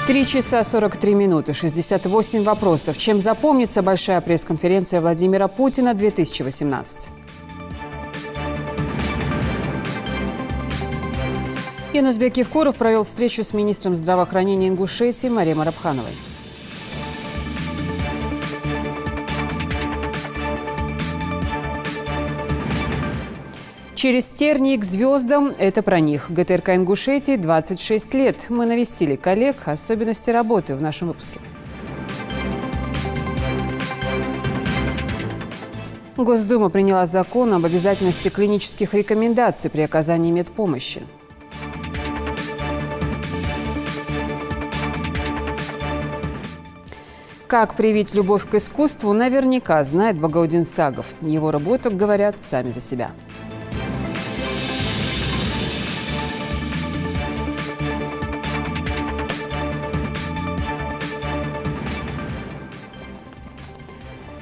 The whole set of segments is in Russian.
3 часа 43 минуты, 68 вопросов. Чем запомнится большая пресс-конференция Владимира Путина 2018? Юнусбек Евкуров провел встречу с министром здравоохранения Ингушетии Марией Арапхановой. Через тернии к звездам – это про них. ГТРК Ингушетии 26 лет. Мы навестили коллег, особенности работы в нашем выпуске. Госдума приняла закон об обязательности клинических рекомендаций при оказании медпомощи. Как привить любовь к искусству, наверняка знает Багаудин Сагов. Его работы говорят сами за себя.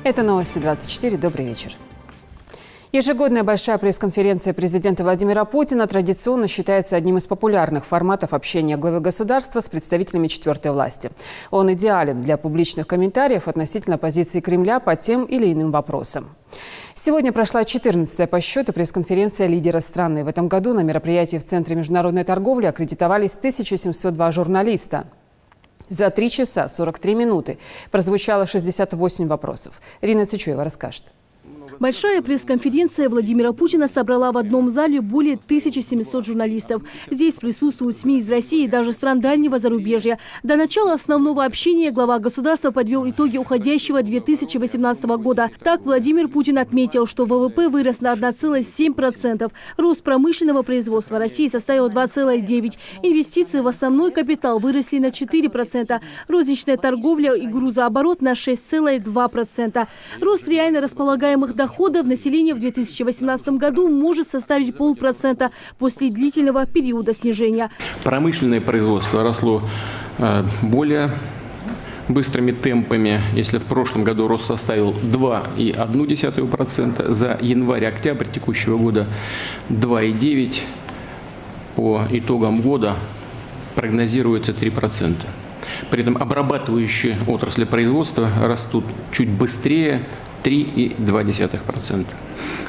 Это новости 24. Добрый вечер. Ежегодная большая пресс-конференция президента Владимира Путина традиционно считается одним из популярных форматов общения главы государства с представителями четвертой власти. Он идеален для публичных комментариев относительно позиции Кремля по тем или иным вопросам. Сегодня прошла 14-я по счету пресс-конференция лидера страны. В этом году на мероприятии в Центре международной торговли аккредитовались 1702 журналиста. За 3 часа 43 минуты прозвучало 68 вопросов. Ирина Цичуева расскажет. Большая пресс-конференция Владимира Путина собрала в одном зале более 1700 журналистов. Здесь присутствуют СМИ из России и даже стран дальнего зарубежья. До начала основного общения глава государства подвел итоги уходящего 2018 года. Так Владимир Путин отметил, что ВВП вырос на 1,7%. Рост промышленного производства России составил 2,9%. Инвестиции в основной капитал выросли на 4%. Розничная торговля и грузооборот на 6,2%. Рост реально располагаемых доходов населения в 2018 году может составить 0,5% после длительного периода снижения. Промышленное производство росло более быстрыми темпами. Если в прошлом году рост составил 2,1%, за январь-октябрь текущего года 2,9%, по итогам года прогнозируется 3%. При этом обрабатывающие отрасли производства растут чуть быстрее, 3,2%.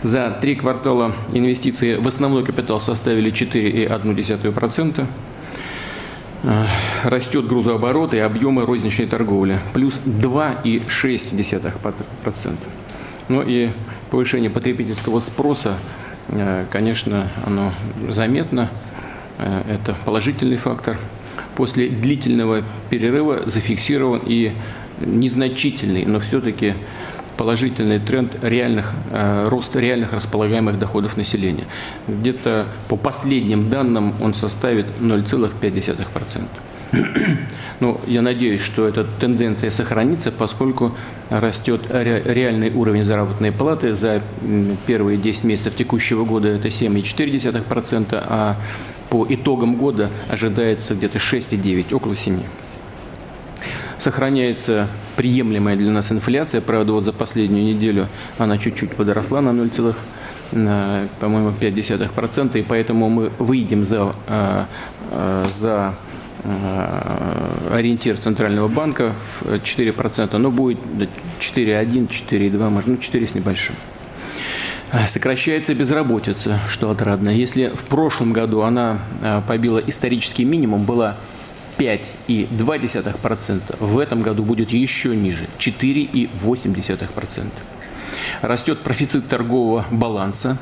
За 3 квартала инвестиции в основной капитал составили 4,1%. Растет грузооборот и объемы розничной торговли, плюс 2,6%. Ну и повышение потребительского спроса, конечно, оно заметно. Это положительный фактор. После длительного перерыва зафиксирован и незначительный, но все-таки положительный тренд роста реальных располагаемых доходов населения. Где-то по последним данным он составит 0,5%. Ну, я надеюсь, что эта тенденция сохранится, поскольку растет реальный уровень заработной платы. За первые 10 месяцев текущего года это 7,4%, а по итогам года ожидается где-то 6,9%, около 7%. Сохраняется приемлемая для нас инфляция. Правда, вот за последнюю неделю она чуть-чуть подросла на 0,5%, и поэтому мы выйдем за ориентир Центрального банка в 4%, но будет 4,1, 4,2, может, 4 с небольшим. Сокращается безработица, что отрадно. Если в прошлом году она побила исторический минимум, была 5,2%, в этом году будет еще ниже, 4,8%. Растет профицит торгового баланса.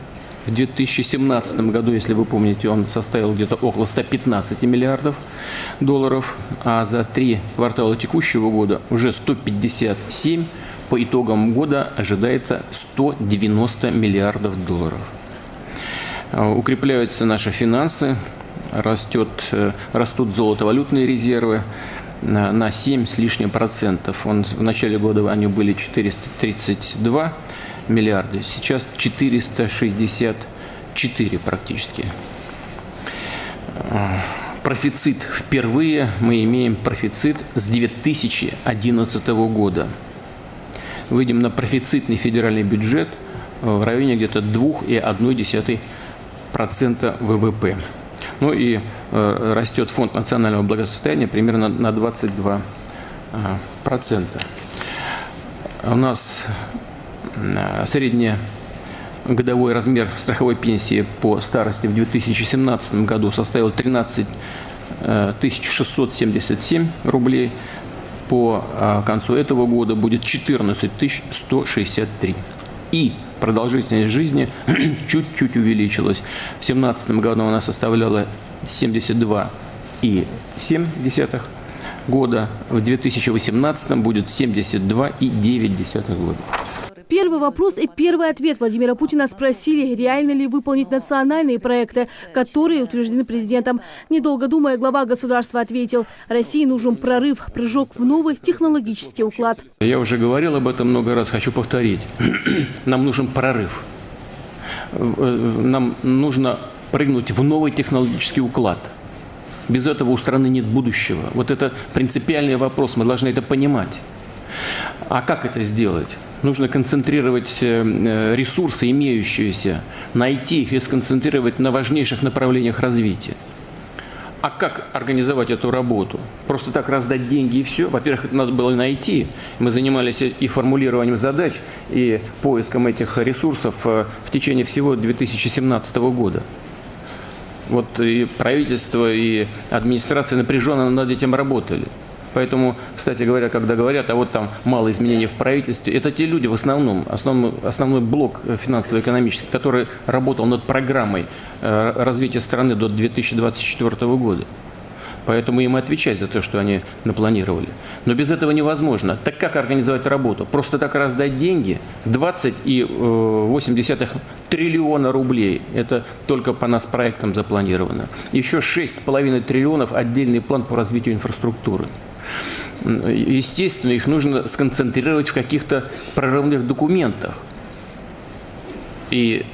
В 2017 году, если вы помните, он составил где-то около 115 миллиардов долларов, а за 3 квартала текущего года уже 157. По итогам года ожидается 190 миллиардов долларов. Укрепляются наши финансы. Растут золотовалютные резервы на 7 с лишним процентов. В начале года они были 432 миллиарда, сейчас 464 практически. Профицит. Впервые мы имеем профицит с 2011 года. Выйдем на профицитный федеральный бюджет в районе где-то 2,1% ВВП. Ну и растет фонд национального благосостояния примерно на 22%. У нас средний годовой размер страховой пенсии по старости в 2017 году составил 13 677 рублей. По концу этого года будет 14 163. И продолжительность жизни чуть-чуть увеличилась. В 2017 году она составляла 72,7 года, в 2018 будет 72,9 года. Первый вопрос и первый ответ Владимира Путина спросили, реально ли выполнить национальные проекты, которые утверждены президентом. Недолго думая, глава государства ответил: России нужен прорыв, прыжок в новый технологический уклад. Я уже говорил об этом много раз, хочу повторить. Нам нужен прорыв. Нам нужно прыгнуть в новый технологический уклад. Без этого у страны нет будущего. Вот это принципиальный вопрос, мы должны это понимать. А как это сделать? Нужно концентрировать ресурсы, имеющиеся, найти их и сконцентрировать на важнейших направлениях развития. А как организовать эту работу? Просто так раздать деньги и все? Во-первых, это надо было найти. Мы занимались и формулированием задач, и поиском этих ресурсов в течение всего 2017 года. Вот и правительство, и администрация напряженно над этим работали. Поэтому, кстати говоря, когда говорят, а вот там мало изменений в правительстве, это те люди в основном, основной блок финансово-экономический, который работал над программой развития страны до 2024 года. Поэтому им и отвечать за то, что они напланировали. Но без этого невозможно. Так как организовать работу? Просто так раздать деньги? 20,8 триллиона рублей. Это только по нас проектам запланировано. Еще 6,5 триллионов отдельный план по развитию инфраструктуры. Естественно, их нужно сконцентрировать в каких-то прорывных документах. И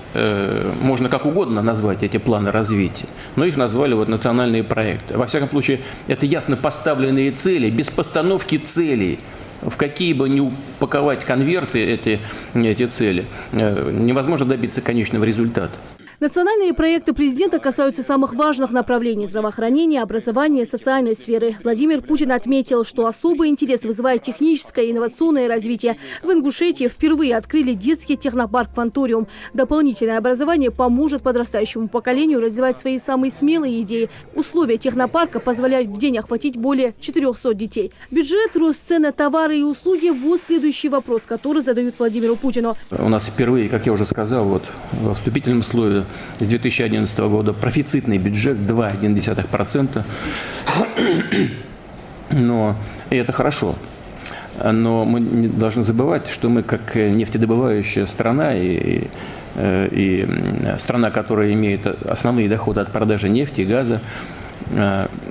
можно как угодно назвать эти планы развития, но их назвали вот национальные проекты. Во всяком случае, это ясно поставленные цели, без постановки целей. В какие бы ни упаковать конверты эти цели, невозможно добиться конечного результата. Национальные проекты президента касаются самых важных направлений – здравоохранения, образования, социальной сферы. Владимир Путин отметил, что особый интерес вызывает техническое и инновационное развитие. В Ингушетии впервые открыли детский технопарк «Фанториум». Дополнительное образование поможет подрастающему поколению развивать свои самые смелые идеи. Условия технопарка позволяют в день охватить более 400 детей. Бюджет, рост цен на товары и услуги – вот следующий вопрос, который задают Владимиру Путину. У нас впервые, как я уже сказал, вот во вступительном слове с 2011 года профицитный бюджет 2,1%. Но и это хорошо. Но мы не должны забывать, что мы как нефтедобывающая страна и страна, которая имеет основные доходы от продажи нефти и газа,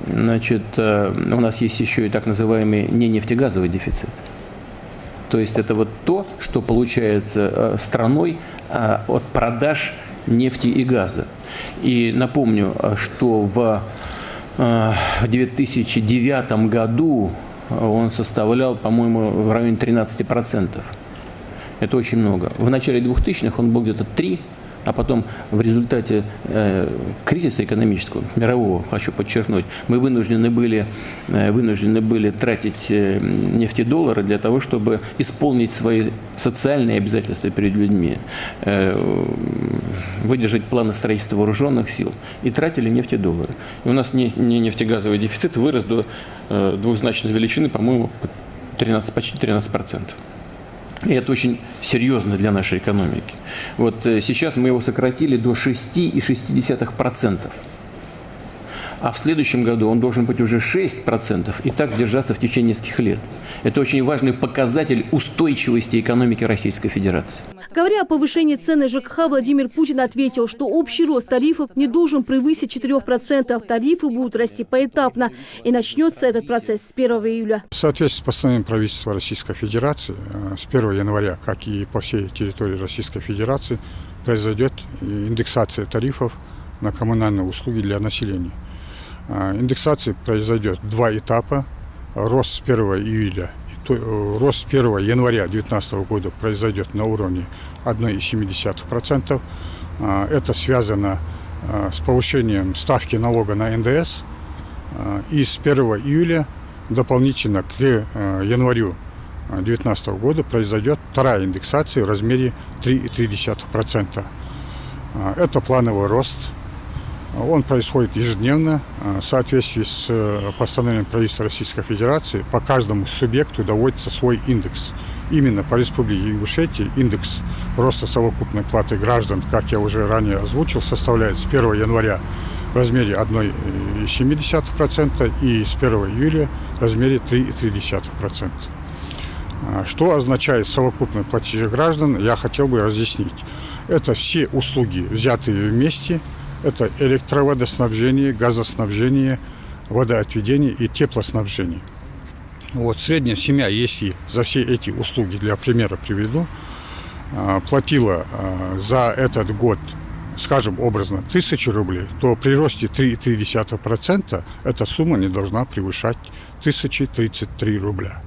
значит, у нас есть еще и так называемый ненефтегазовый дефицит. То есть это вот то, что получается страной от продаж нефти и газа. И напомню, что в 2009 году он составлял, по-моему, в районе 13%. Это очень много. В начале 2000-х он был где-то 3%, а потом в результате кризиса экономического, мирового, хочу подчеркнуть, мы вынуждены были тратить нефтедоллары для того, чтобы исполнить свои социальные обязательства перед людьми, выдержать планы строительства вооруженных сил, и тратили нефтедоллары. И у нас нефтегазовый дефицит вырос до двузначной величины, по-моему, почти 13%. И это очень серьезно для нашей экономики. Вот сейчас мы его сократили до 6,6%. А в следующем году он должен быть уже 6% и так держаться в течение нескольких лет. Это очень важный показатель устойчивости экономики Российской Федерации. Говоря о повышении цены ЖКХ, Владимир Путин ответил, что общий рост тарифов не должен превысить 4%. Тарифы будут расти поэтапно. И начнется этот процесс с 1 июля. В соответствии с постановлением правительства Российской Федерации, с 1 января, как и по всей территории Российской Федерации, произойдет индексация тарифов на коммунальные услуги для населения. Индексация произойдет в 2 этапа. Рост с 1 июля, рост с 1 января 2019 года произойдет на уровне 1,7%. Это связано с повышением ставки налога на НДС. И с 1 июля дополнительно к январю 2019 года произойдет вторая индексация в размере 3,3%. Это плановый рост. Он происходит ежедневно в соответствии с постановлением правительства Российской Федерации. По каждому субъекту доводится свой индекс. Именно по Республике Ингушетия индекс роста совокупной платы граждан, как я уже ранее озвучил, составляет с 1 января в размере 1,7% и с 1 июля в размере 3,3%. Что означает совокупные платежи граждан, я хотел бы разъяснить. Это все услуги, взятые вместе. Это электроводоснабжение, газоснабжение, водоотведение и теплоснабжение. Вот средняя семья, если за все эти услуги, для примера приведу, платила за этот год, скажем образно, 1000 рублей, то при росте 3,3% эта сумма не должна превышать 1033 рубля.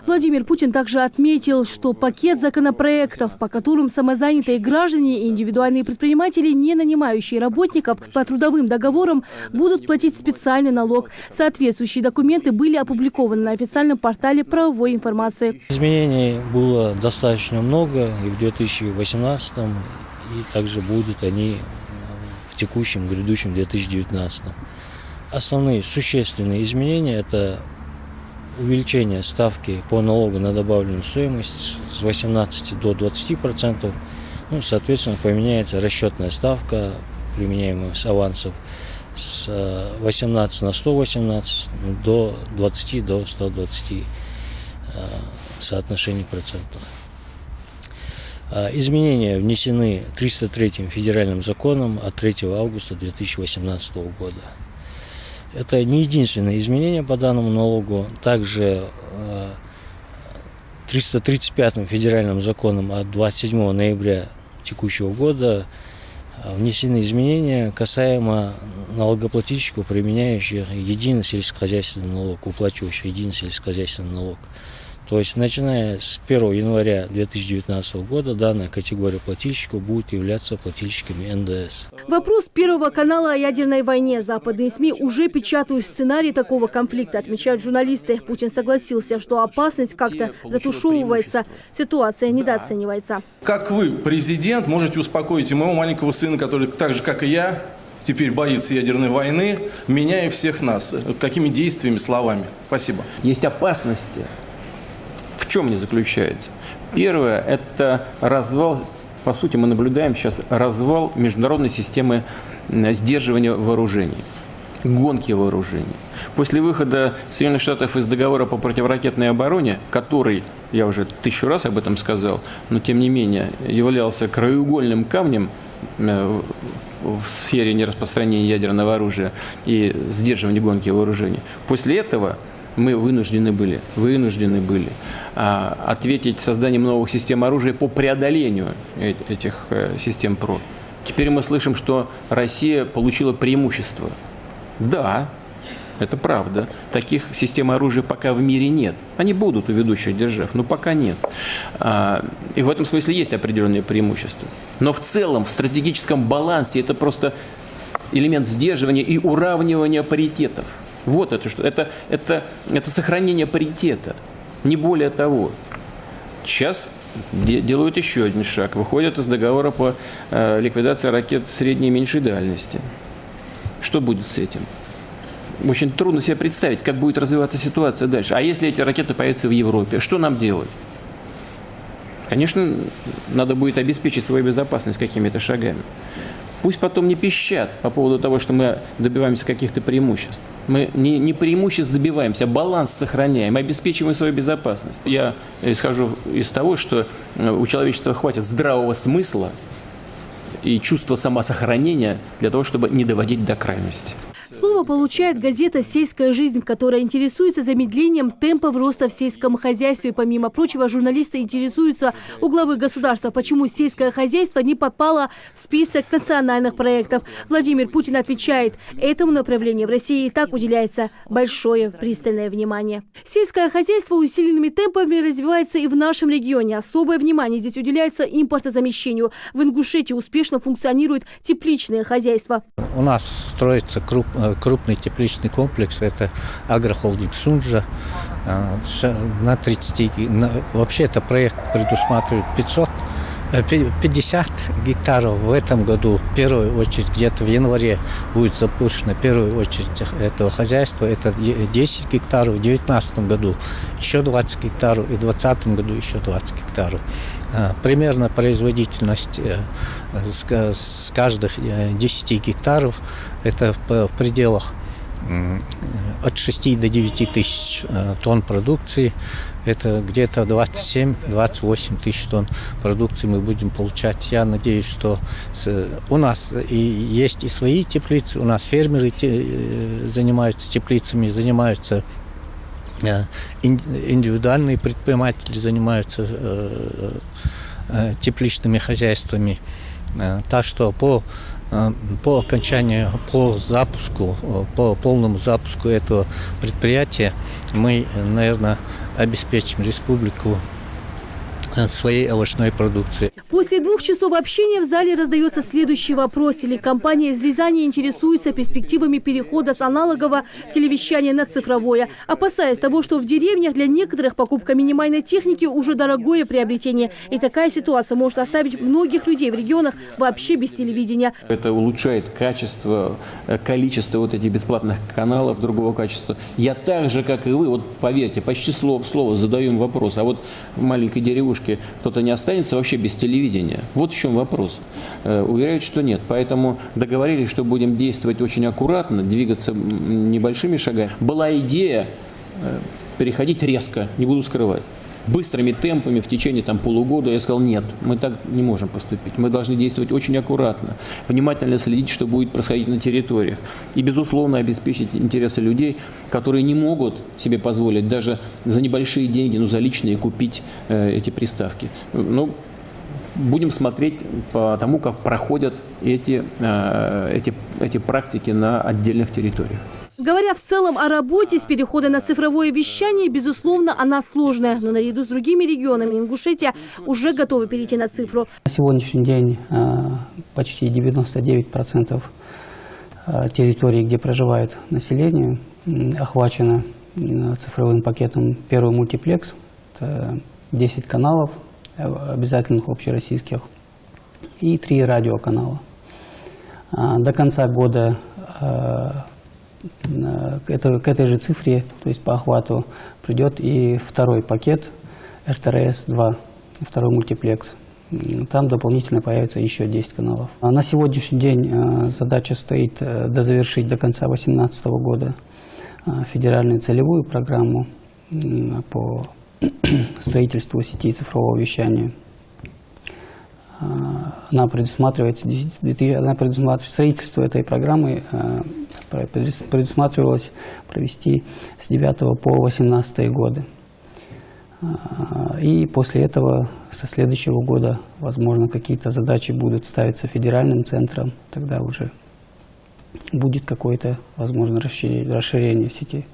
Владимир Путин также отметил, что пакет законопроектов, по которым самозанятые граждане и индивидуальные предприниматели, не нанимающие работников по трудовым договорам, будут платить специальный налог. Соответствующие документы были опубликованы на официальном портале правовой информации. Изменений было достаточно много и в 2018, и также будут они в текущем, грядущем 2019. Основные существенные изменения – это увеличение ставки по налогу на добавленную стоимость с 18 до 20%. Ну, соответственно, поменяется расчетная ставка, применяемая с авансов, с 18 на 118 до 20 до 120 соотношений процентов. Изменения внесены 303-м федеральным законом от 3 августа 2018 года. Это не единственное изменение по данному налогу. Также 335-м федеральным законом от 27 ноября текущего года внесены изменения касаемо налогоплательщиков, применяющих единый сельскохозяйственный налог, уплачивающих единый сельскохозяйственный налог. То есть, начиная с 1 января 2019 года, данная категория плательщиков будет являться плательщиками НДС. Вопрос Первого канала о ядерной войне. Западные СМИ уже печатают сценарий такого конфликта, отмечают журналисты. Путин согласился, что опасность как-то затушевывается, ситуация недооценивается. Как вы, президент, можете успокоить и моего маленького сына, который так же, как и я, теперь боится ядерной войны, меня и всех нас? Какими действиями, словами? Спасибо. Есть опасности. В чем они заключаются? Первое – это развал, по сути, мы наблюдаем сейчас развал международной системы сдерживания вооружений, гонки вооружений. После выхода Соединенных Штатов из договора по противоракетной обороне, который, я уже 1000 раз об этом сказал, но тем не менее являлся краеугольным камнем в сфере нераспространения ядерного оружия и сдерживания гонки вооружений. После этого мы вынуждены были ответить созданием новых систем оружия по преодолению этих систем ПРО. Теперь мы слышим, что Россия получила преимущество. Да, это правда. Таких систем оружия пока в мире нет. Они будут у ведущих держав, но пока нет. И в этом смысле есть определенные преимущества. Но в целом, в стратегическом балансе это просто элемент сдерживания и уравнивания паритетов. Вот это что. Это сохранение паритета. Не более того. Сейчас делают еще один шаг. Выходят из договора по ликвидации ракет средней и меньшей дальности. Что будет с этим? Очень трудно себе представить, как будет развиваться ситуация дальше. А если эти ракеты появятся в Европе, что нам делать? Конечно, надо будет обеспечить свою безопасность какими-то шагами. Пусть потом не пищат по поводу того, что мы добиваемся каких-то преимуществ. Мы не преимуществ добиваемся, а баланс сохраняем, обеспечиваем свою безопасность. Я исхожу из того, что у человечества хватит здравого смысла и чувства самосохранения для того, чтобы не доводить до крайности. Слово получает газета «Сельская жизнь», которая интересуется замедлением темпов роста в сельском хозяйстве. Помимо прочего, журналисты интересуются у главы государства, почему сельское хозяйство не попало в список национальных проектов. Владимир Путин отвечает, этому направлению в России и так уделяется большое пристальное внимание. Сельское хозяйство усиленными темпами развивается и в нашем регионе. Особое внимание здесь уделяется импортозамещению. В Ингушетии успешно функционирует тепличное хозяйство. У нас строится крупный тепличный комплекс, это агрохолдинг «Сунджа». На 30, вообще это проект предусматривает 50 гектаров. В этом году, в первую очередь, где-то в январе будет запущена первая очередь этого хозяйства. Это 10 гектаров, в 2019 году еще 20 гектаров и в 2020 году еще 20 гектаров. Примерно производительность с каждых 10 гектаров это в пределах от 6 до 9 тысяч тонн продукции. Это где-то 27-28 тысяч тонн продукции мы будем получать. Я надеюсь, что у нас и есть и свои теплицы, у нас фермеры занимаются теплицами, занимаются индивидуальные предприниматели, занимаются тепличными хозяйствами. Так что по окончанию, по полному запуску этого предприятия мы, наверное, обеспечим республику своей овощной продукции. После 2 часов общения в зале раздается следующий вопрос. Телекомпания из Рязани интересуется перспективами перехода с аналогового телевещания на цифровое, опасаясь того, что в деревнях для некоторых покупка минимальной техники уже дорогое приобретение. И такая ситуация может оставить многих людей в регионах вообще без телевидения. Это улучшает качество, количество вот этих бесплатных каналов другого качества. Я так же, как и вы, вот поверьте, почти слово в слово задаю им вопрос. А вот в маленькой деревушке кто-то не останется вообще без телевидения? Вот в чем вопрос. Уверяют, что нет. Поэтому договорились, что будем действовать очень аккуратно, двигаться небольшими шагами. Была идея переходить резко, не буду скрывать. Быстрыми темпами в течение полугода. Я сказал, нет, мы так не можем поступить. Мы должны действовать очень аккуратно, внимательно следить, что будет происходить на территориях. И, безусловно, обеспечить интересы людей, которые не могут себе позволить даже за небольшие деньги, за личные купить эти приставки. Будем смотреть по тому, как проходят эти практики на отдельных территориях. Говоря в целом о работе с перехода на цифровое вещание, безусловно, она сложная. Но наряду с другими регионами Ингушетия уже готовы перейти на цифру. На сегодняшний день почти 99% территорий, где проживает население, охвачено цифровым пакетом «Первый мультиплекс». Это 10 каналов обязательных общероссийских и 3 радиоканала. До конца года к этой же цифре, то есть по охвату, придет и второй пакет РТРС-2, второй мультиплекс. Там дополнительно появится еще 10 каналов. На сегодняшний день задача стоит дозавершить до конца 2018 года федеральную целевую программу по строительству сети цифрового вещания. Она предусматривает строительство этой программы предусматривалось провести с 9 по 18 годы. И после этого, со следующего года, возможно, какие-то задачи будут ставиться федеральным центром, тогда уже будет какое-то, возможно, расширение сети.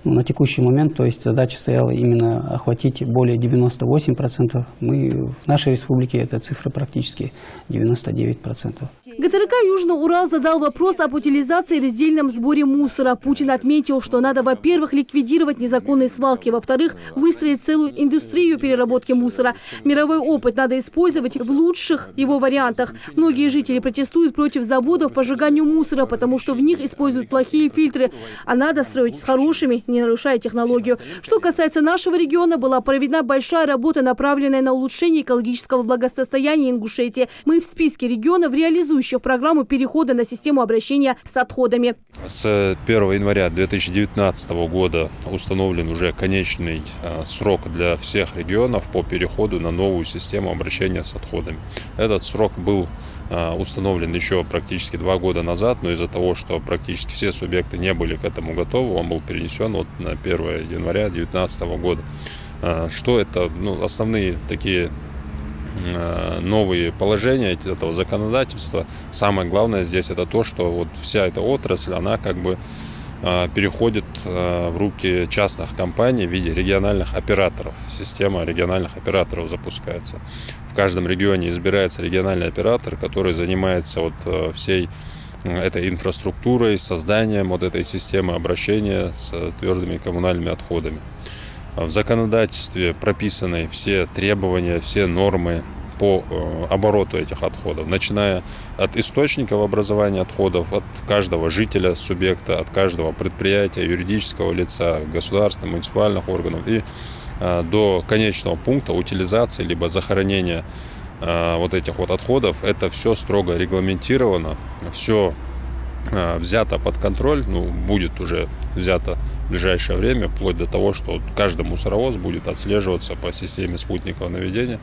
Но на текущий момент, то есть задача стояла именно охватить более 98%. В нашей республике эта цифра практически 99%. ГТРК «Южный Урал» задал вопрос об утилизации и раздельном сборе мусора. Путин отметил, что надо, во-первых, ликвидировать незаконные свалки, во-вторых, выстроить целую индустрию переработки мусора. Мировой опыт надо использовать в лучших его вариантах. Многие жители протестуют против заводов по сжиганию мусора, потому что в них используют плохие фильтры, а надо строить с хорошими, не нарушая технологию. Что касается нашего региона, была проведена большая работа, направленная на улучшение экологического благосостояния Ингушетии. Мы в списке регионов, реализующих программу перехода на систему обращения с отходами. С 1 января 2019 года установлен уже конечный срок для всех регионов по переходу на новую систему обращения с отходами. Этот срок был установлен еще практически 2 года назад, но из-за того, что практически все субъекты не были к этому готовы, он был перенесен на 1 января 2019 года. Что это? Основные такие новые положения этого законодательства. Самое главное здесь это то, что вот вся эта отрасль, она как бы переходит в руки частных компаний в виде региональных операторов. Система региональных операторов запускается. В каждом регионе избирается региональный оператор, который занимается вот всей этой инфраструктурой, созданием вот этой системы обращения с твердыми коммунальными отходами. В законодательстве прописаны все требования, все нормы по обороту этих отходов, начиная от источников образования отходов, от каждого жителя субъекта, от каждого предприятия, юридического лица, государственных, муниципальных органов и до конечного пункта утилизации либо захоронения вот этих вот отходов. Это все строго регламентировано, все взято под контроль, будет уже взято в ближайшее время, вплоть до того, что каждый мусоровоз будет отслеживаться по системе спутникового наведения.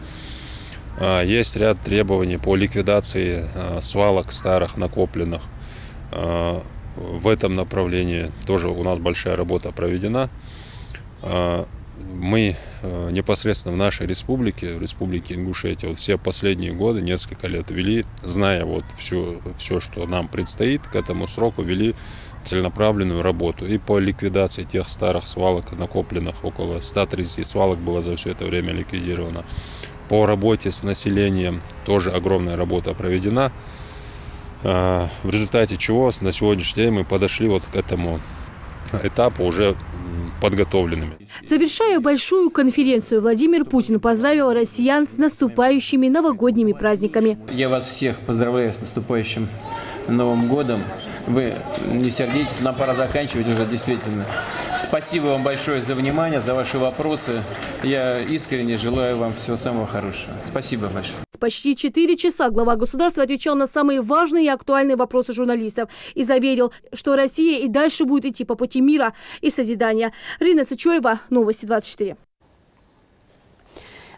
Есть ряд требований по ликвидации свалок старых, накопленных. В этом направлении тоже у нас большая работа проведена. Мы непосредственно в нашей республике, в республике Ингушетия, все последние годы, несколько лет вели, зная вот все, что нам предстоит, к этому сроку вели целенаправленную работу. И по ликвидации тех старых свалок, накопленных, около 130 свалок было за все это время ликвидировано. По работе с населением тоже огромная работа проведена, в результате чего на сегодняшний день мы подошли вот к этому этапу уже подготовленными. Завершая большую конференцию, Владимир Путин поздравил россиян с наступающими новогодними праздниками. Я вас всех поздравляю с наступающим Новым годом. Вы не сердитесь, нам пора заканчивать уже действительно. Спасибо вам большое за внимание, за ваши вопросы. Я искренне желаю вам всего самого хорошего. Спасибо большое. Почти 4 часа глава государства отвечал на самые важные и актуальные вопросы журналистов и заверил, что Россия и дальше будет идти по пути мира и созидания. Рина Сычуева, Новости 24.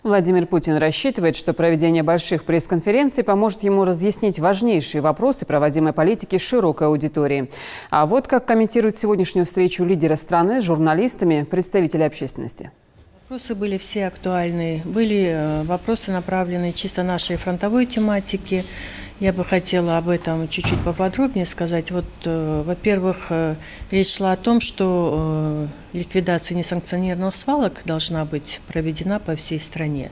Владимир Путин рассчитывает, что проведение больших пресс-конференций поможет ему разъяснить важнейшие вопросы проводимой политики широкой аудитории. А вот как комментирует сегодняшнюю встречу лидера страны с журналистами представители общественности. Вопросы были все актуальные. Были вопросы, направленные чисто нашей фронтовой тематике. Я бы хотела об этом чуть-чуть поподробнее сказать. Вот, во-первых, речь шла о том, что ликвидация несанкционированных свалок должна быть проведена по всей стране.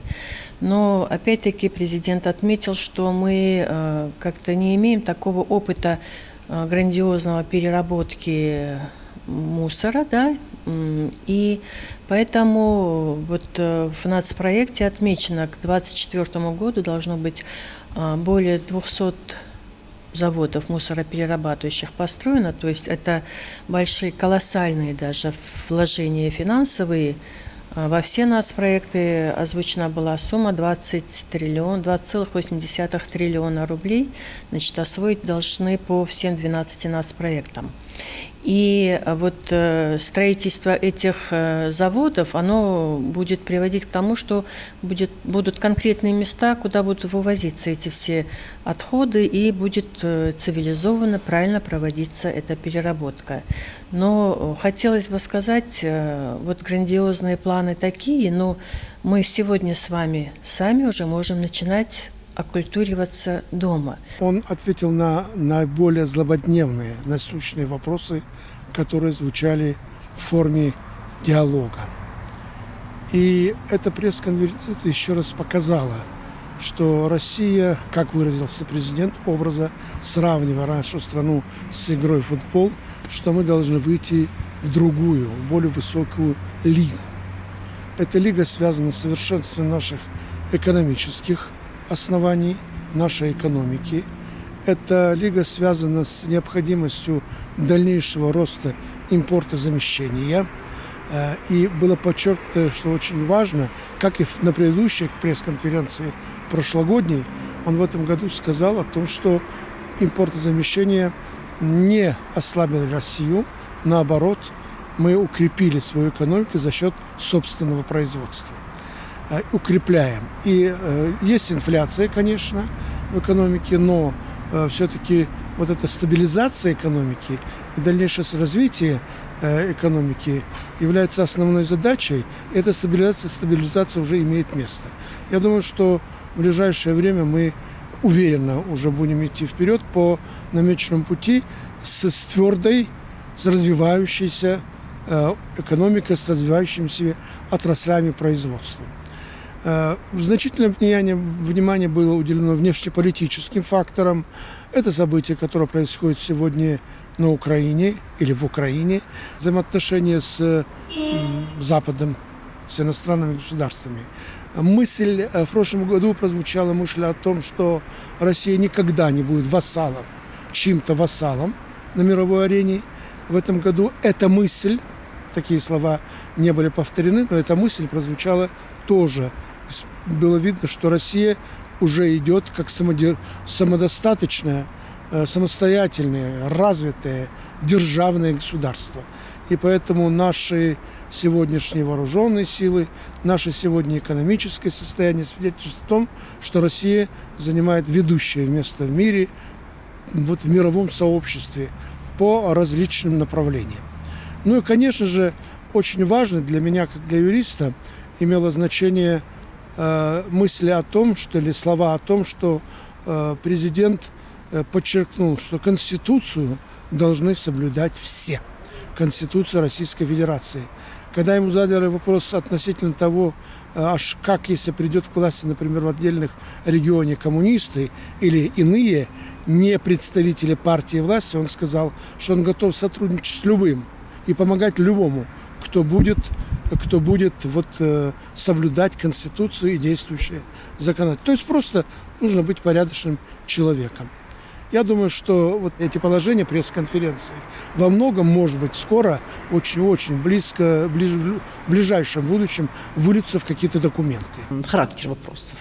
Но, опять-таки, президент отметил, что мы как-то не имеем такого опыта грандиозного переработки мусора, да, и поэтому вот в нацпроекте отмечено, к 2024 году должно быть более 200 заводов мусороперерабатывающих построено, то есть это большие, колоссальные даже вложения финансовые. Во все нацпроекты озвучена была сумма 20,8 триллиона рублей, значит, освоить должны по всем 12 нацпроектам. И вот строительство этих заводов, оно будет приводить к тому, что будут конкретные места, куда будут вывозиться эти все отходы, и будет цивилизованно, правильно проводиться эта переработка. Но хотелось бы сказать, вот грандиозные планы такие, но мы сегодня с вами сами уже можем начинать оккультуриваться дома. Он ответил на наиболее злободневные, насущные вопросы, которые звучали в форме диалога. И эта пресс-конференция еще раз показала, что Россия, как выразился президент, образа, сравнивая нашу страну с игрой в футбол, что мы должны выйти в другую, более высокую лигу. Эта лига связана с совершенствованием наших экономических оснований нашей экономики. Эта лига связана с необходимостью дальнейшего роста импортозамещения. И было подчеркнуто, что очень важно, как и на предыдущей пресс-конференции прошлогодней, он в этом году сказал о том, что импортозамещение не ослабило Россию, наоборот, мы укрепили свою экономику за счет собственного производства. Укрепляем. И есть инфляция, конечно, в экономике, но все-таки вот эта стабилизация экономики и дальнейшее развитие экономики является основной задачей. Эта стабилизация уже имеет место. Я думаю, что в ближайшее время мы уверенно уже будем идти вперед по намеченному пути с твердой, с развивающейся экономикой, с развивающимися отраслями производства. Значительное внимание было уделено внешнеполитическим факторам. Это событие, которое происходит сегодня на Украине или в Украине, взаимоотношения с Западом, с иностранными государствами. В прошлом году прозвучала мысль о том, что Россия никогда не будет вассалом, чьим-то вассалом на мировой арене. В этом году эта мысль, такие слова не были повторены, но эта мысль прозвучала тоже. Было видно, что Россия уже идет как самодостаточное, самостоятельное, развитое, державное государство. И поэтому наши сегодняшние вооруженные силы, наше сегодня экономическое состояние свидетельствует о том, что Россия занимает ведущее место в мире, вот в мировом сообществе по различным направлениям. Ну и, конечно же, очень важно для меня, как для юриста, имело значение мысли о том, или слова о том, что президент подчеркнул, что Конституцию должны соблюдать все. Конституцию Российской Федерации. Когда ему задали вопрос относительно того, как если придет к власти, например, в отдельных регионах коммунисты или иные, не представители партии власти, он сказал, что он готов сотрудничать с любым и помогать любому, кто будет соблюдать Конституцию и действующие законодательство. То есть просто нужно быть порядочным человеком. Я думаю, что вот эти положения пресс-конференции во многом, может быть, скоро, очень-очень в ближайшем будущем выльются в какие-то документы. Характер вопросов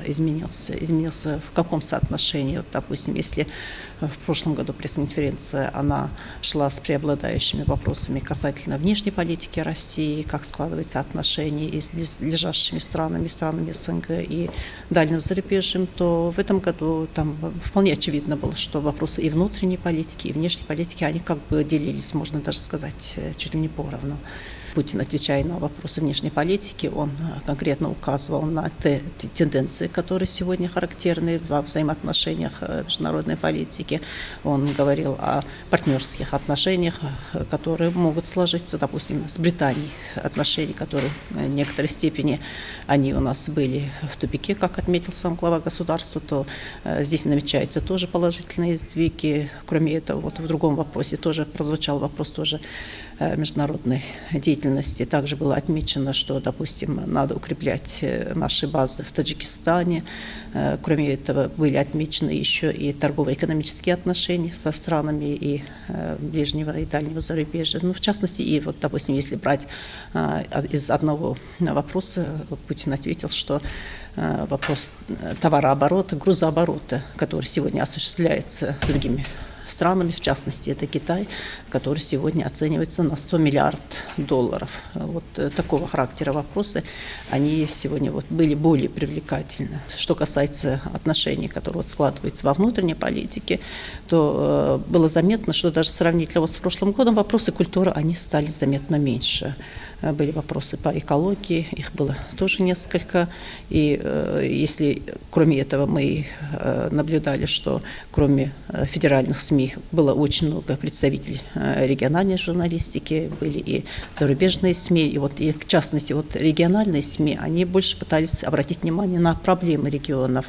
изменился. Изменился в каком соотношении? Вот, допустим, если в прошлом году пресс-конференция, она шла с преобладающими вопросами касательно внешней политики России, как складываются отношения и с ближайшими странами СНГ и дальним зарубежьем, то в этом году там вполне очевидно было, что вопросы и внутренней политики, и внешней политики, они как бы делились, можно даже сказать, чуть ли не поровну. Путин, отвечая на вопросы внешней политики, он конкретно указывал на те тенденции, которые сегодня характерны во взаимоотношениях международной политики. Он говорил о партнерских отношениях, которые могут сложиться, допустим, с Британией. Отношения, которые в некоторой степени они у нас были в тупике, как отметил сам глава государства, то здесь намечаются тоже положительные сдвиги. Кроме этого, вот в другом вопросе тоже прозвучал вопрос тоже международной деятельности. Также было отмечено, что, допустим, надо укреплять наши базы в Таджикистане. Кроме этого, были отмечены еще и торгово-экономические отношения со странами и ближнего и дальнего зарубежья. Ну, в частности, и вот, допустим, если брать из одного вопроса, Путин ответил, что вопрос товарооборота, грузооборота, который сегодня осуществляется с другими странами, в частности, это Китай, который сегодня оценивается на $100 миллиардов. Вот такого характера вопросы, они сегодня вот были более привлекательны. Что касается отношений, которые вот складываются во внутренней политике, то было заметно, что даже сравнительно вот с прошлым годом вопросы культуры, они стали заметно меньше. Были вопросы по экологии, их было тоже несколько. И если кроме этого мы наблюдали, что кроме федеральных СМИ было очень много представителей региональной журналистики, были и зарубежные СМИ, и вот и в частности вот региональные СМИ, они больше пытались обратить внимание на проблемы регионов.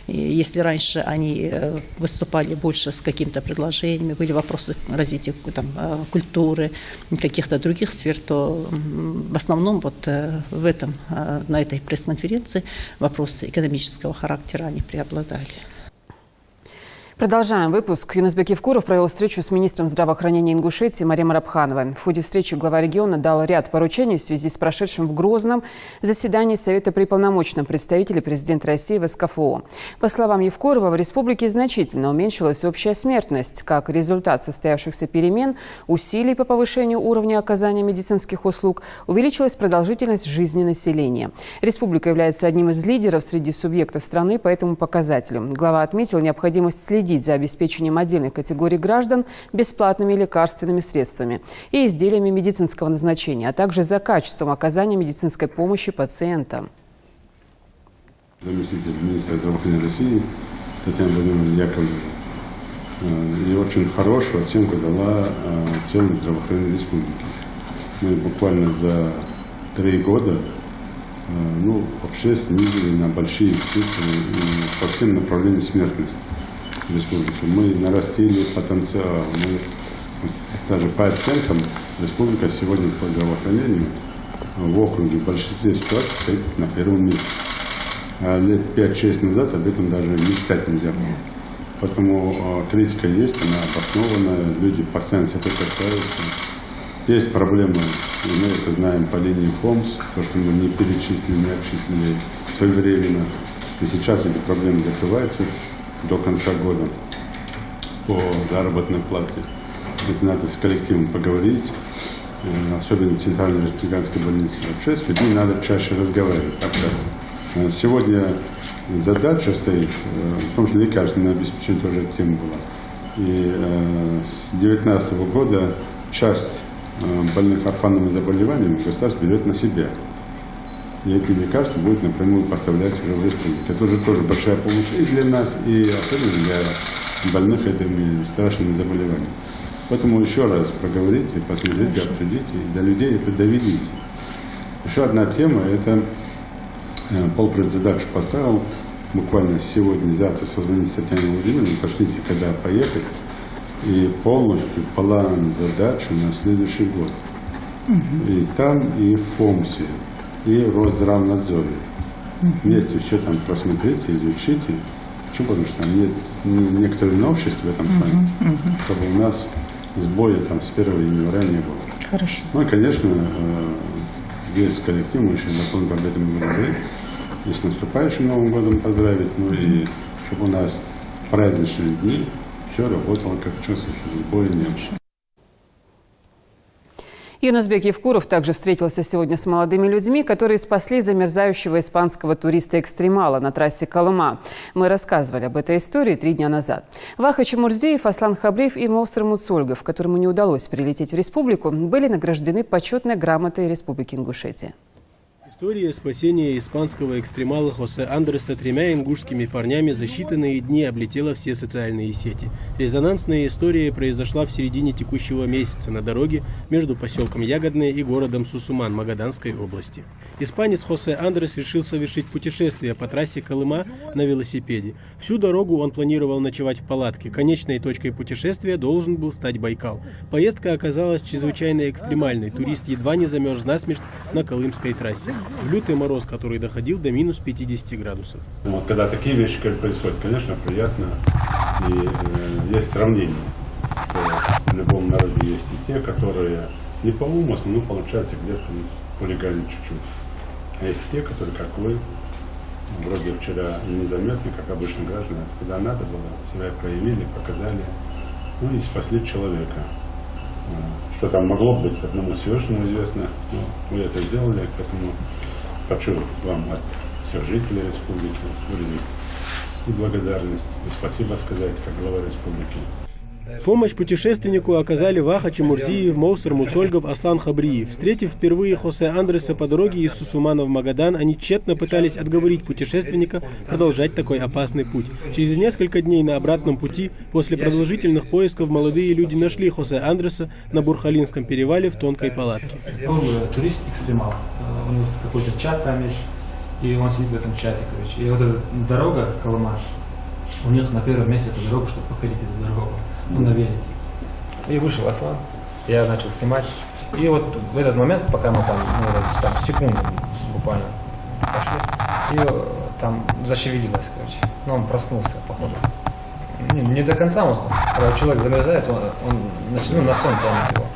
Если раньше они выступали больше с какими-то предложениями, были вопросы развития культуры, каких-то других сфер, то в основном вот на этой пресс-конференции вопросы экономического характера они преобладали. Продолжаем выпуск. Юнусбек Евкуров провел встречу с министром здравоохранения Ингушетии Марием Арабхановой. В ходе встречи глава региона дал ряд поручений в связи с прошедшим в Грозном заседании Совета при полномочном представителе президента России в СКФО. По словам Евкурова, в республике значительно уменьшилась общая смертность. Как результат состоявшихся перемен, усилий по повышению уровня оказания медицинских услуг, увеличилась продолжительность жизни населения. Республика является одним из лидеров среди субъектов страны по этому показателю. Глава отметил необходимость следить за обеспечением отдельных категорий граждан бесплатными лекарственными средствами и изделиями медицинского назначения, а также за качеством оказания медицинской помощи пациентам. Заместитель министра здравоохранения России Татьяна Владимировна Яковлева и очень хорошую оценку дала целому здравоохранению республики. Мы буквально за 3 года вообще снизили на большие цифры по всем направлениям смертности республики. Мы нарастили потенциал. Даже по оценкам республика сегодня по здравоохранению в округе в большинстве ситуаций стоит на первом месте. А лет 5-6 назад об этом даже мечтать нельзя было. Поэтому критика есть, она обоснованная, люди постоянно с этим касаются. Есть проблемы, и мы это знаем по линии ФОМС, то, что мы не перечислили, не отчислили своевременно. И сейчас эти проблемы закрываются до конца года по заработной плате. Это надо с коллективом поговорить, особенно в Центральной республиканской больнице. Вообще с людьми надо чаще разговаривать, общаться. Сегодня задача стоит, в том числе лекарственное обеспечение тоже тема была. И с 2019 года часть больных орфанными заболеваниями государство берет на себя. И эти лекарства будут напрямую поставлять уже в республику. Это уже тоже большая помощь и для нас, и особенно для больных этими страшными заболеваниями. Поэтому еще раз проговорите, посмотрите, обсудите, и до людей это доведите. Еще одна тема, это полпред задачу поставил, буквально сегодня-завтра созвонить с Татьяной Владимировной, уточните, когда поехать, и полностью план задачу на следующий год. И там, и в ФОМСе, и в Росздравнадзоре. Вместе все там просмотрите, изучите. Почему? Потому что там есть некоторые новшества в этом плане, чтобы у нас сбоя там с 1 января не было. Хорошо. Ну и, конечно, весь коллектив, мы еще дополнительно об этом говорили, и с наступающим Новым годом поздравить, ну и чтобы у нас праздничные дни все работало как чувствуешь, сбоя не было. Юнусбек Евкуров также встретился сегодня с молодыми людьми, которые спасли замерзающего испанского туриста-экстремала на трассе Колыма. Мы рассказывали об этой истории 3 дня назад. Ваха Чемурзеев, Аслан Хабриев и Моусар Муцольгов, которому не удалось прилететь в республику, были награждены почетной грамотой Республики Ингушетия. История спасения испанского экстремала Хосе Андреса 3 ингушскими парнями за считанные дни облетела все социальные сети. Резонансная история произошла в середине текущего месяца на дороге между поселком Ягодное и городом Сусуман Магаданской области. Испанец Хосе Андрес решил совершить путешествие по трассе Колыма на велосипеде. Всю дорогу он планировал ночевать в палатке. Конечной точкой путешествия должен был стать Байкал. Поездка оказалась чрезвычайно экстремальной. Турист едва не замерз насмерть на Колымской трассе. В лютый мороз, который доходил до минус 50 градусов. Вот когда такие вещи происходят, конечно, приятно. И есть сравнение. В любом народе есть и те, которые не по умыслу, но получается где-то хулиганят чуть-чуть. А есть те, которые, как вы, вроде вчера незаметно, как обычно граждане, когда надо было, себя проявили, показали, ну и спасли человека. Что там могло быть, одному Всевышнему известно, но вы это сделали, поэтому хочу вам от всех жителей республики выразить и благодарность, и спасибо сказать, как глава республики. Помощь путешественнику оказали Ваха Чемурзиев, Моусар Муцольгов, Аслан Хабриев. Встретив впервые Хосе Андреса по дороге из Сусумана в Магадан, они тщетно пытались отговорить путешественника продолжать такой опасный путь. Через несколько дней на обратном пути, после продолжительных поисков, молодые люди нашли Хосе Андреса на Бурхалинском перевале в тонкой палатке. Он турист-экстремал. У него какой-то чат там есть, и он сидит в этом чате, короче. И вот эта дорога Колыма, у них на первом месте эта дорога, чтобы походить эту дорогу. На велике. И вышел Аслан, я начал снимать. И вот в этот момент, пока мы там секунду буквально пошли, и там зашевелилось, короче. Но он проснулся, походу. не до конца мозга. Когда человек замерзает, он на сон тянет его.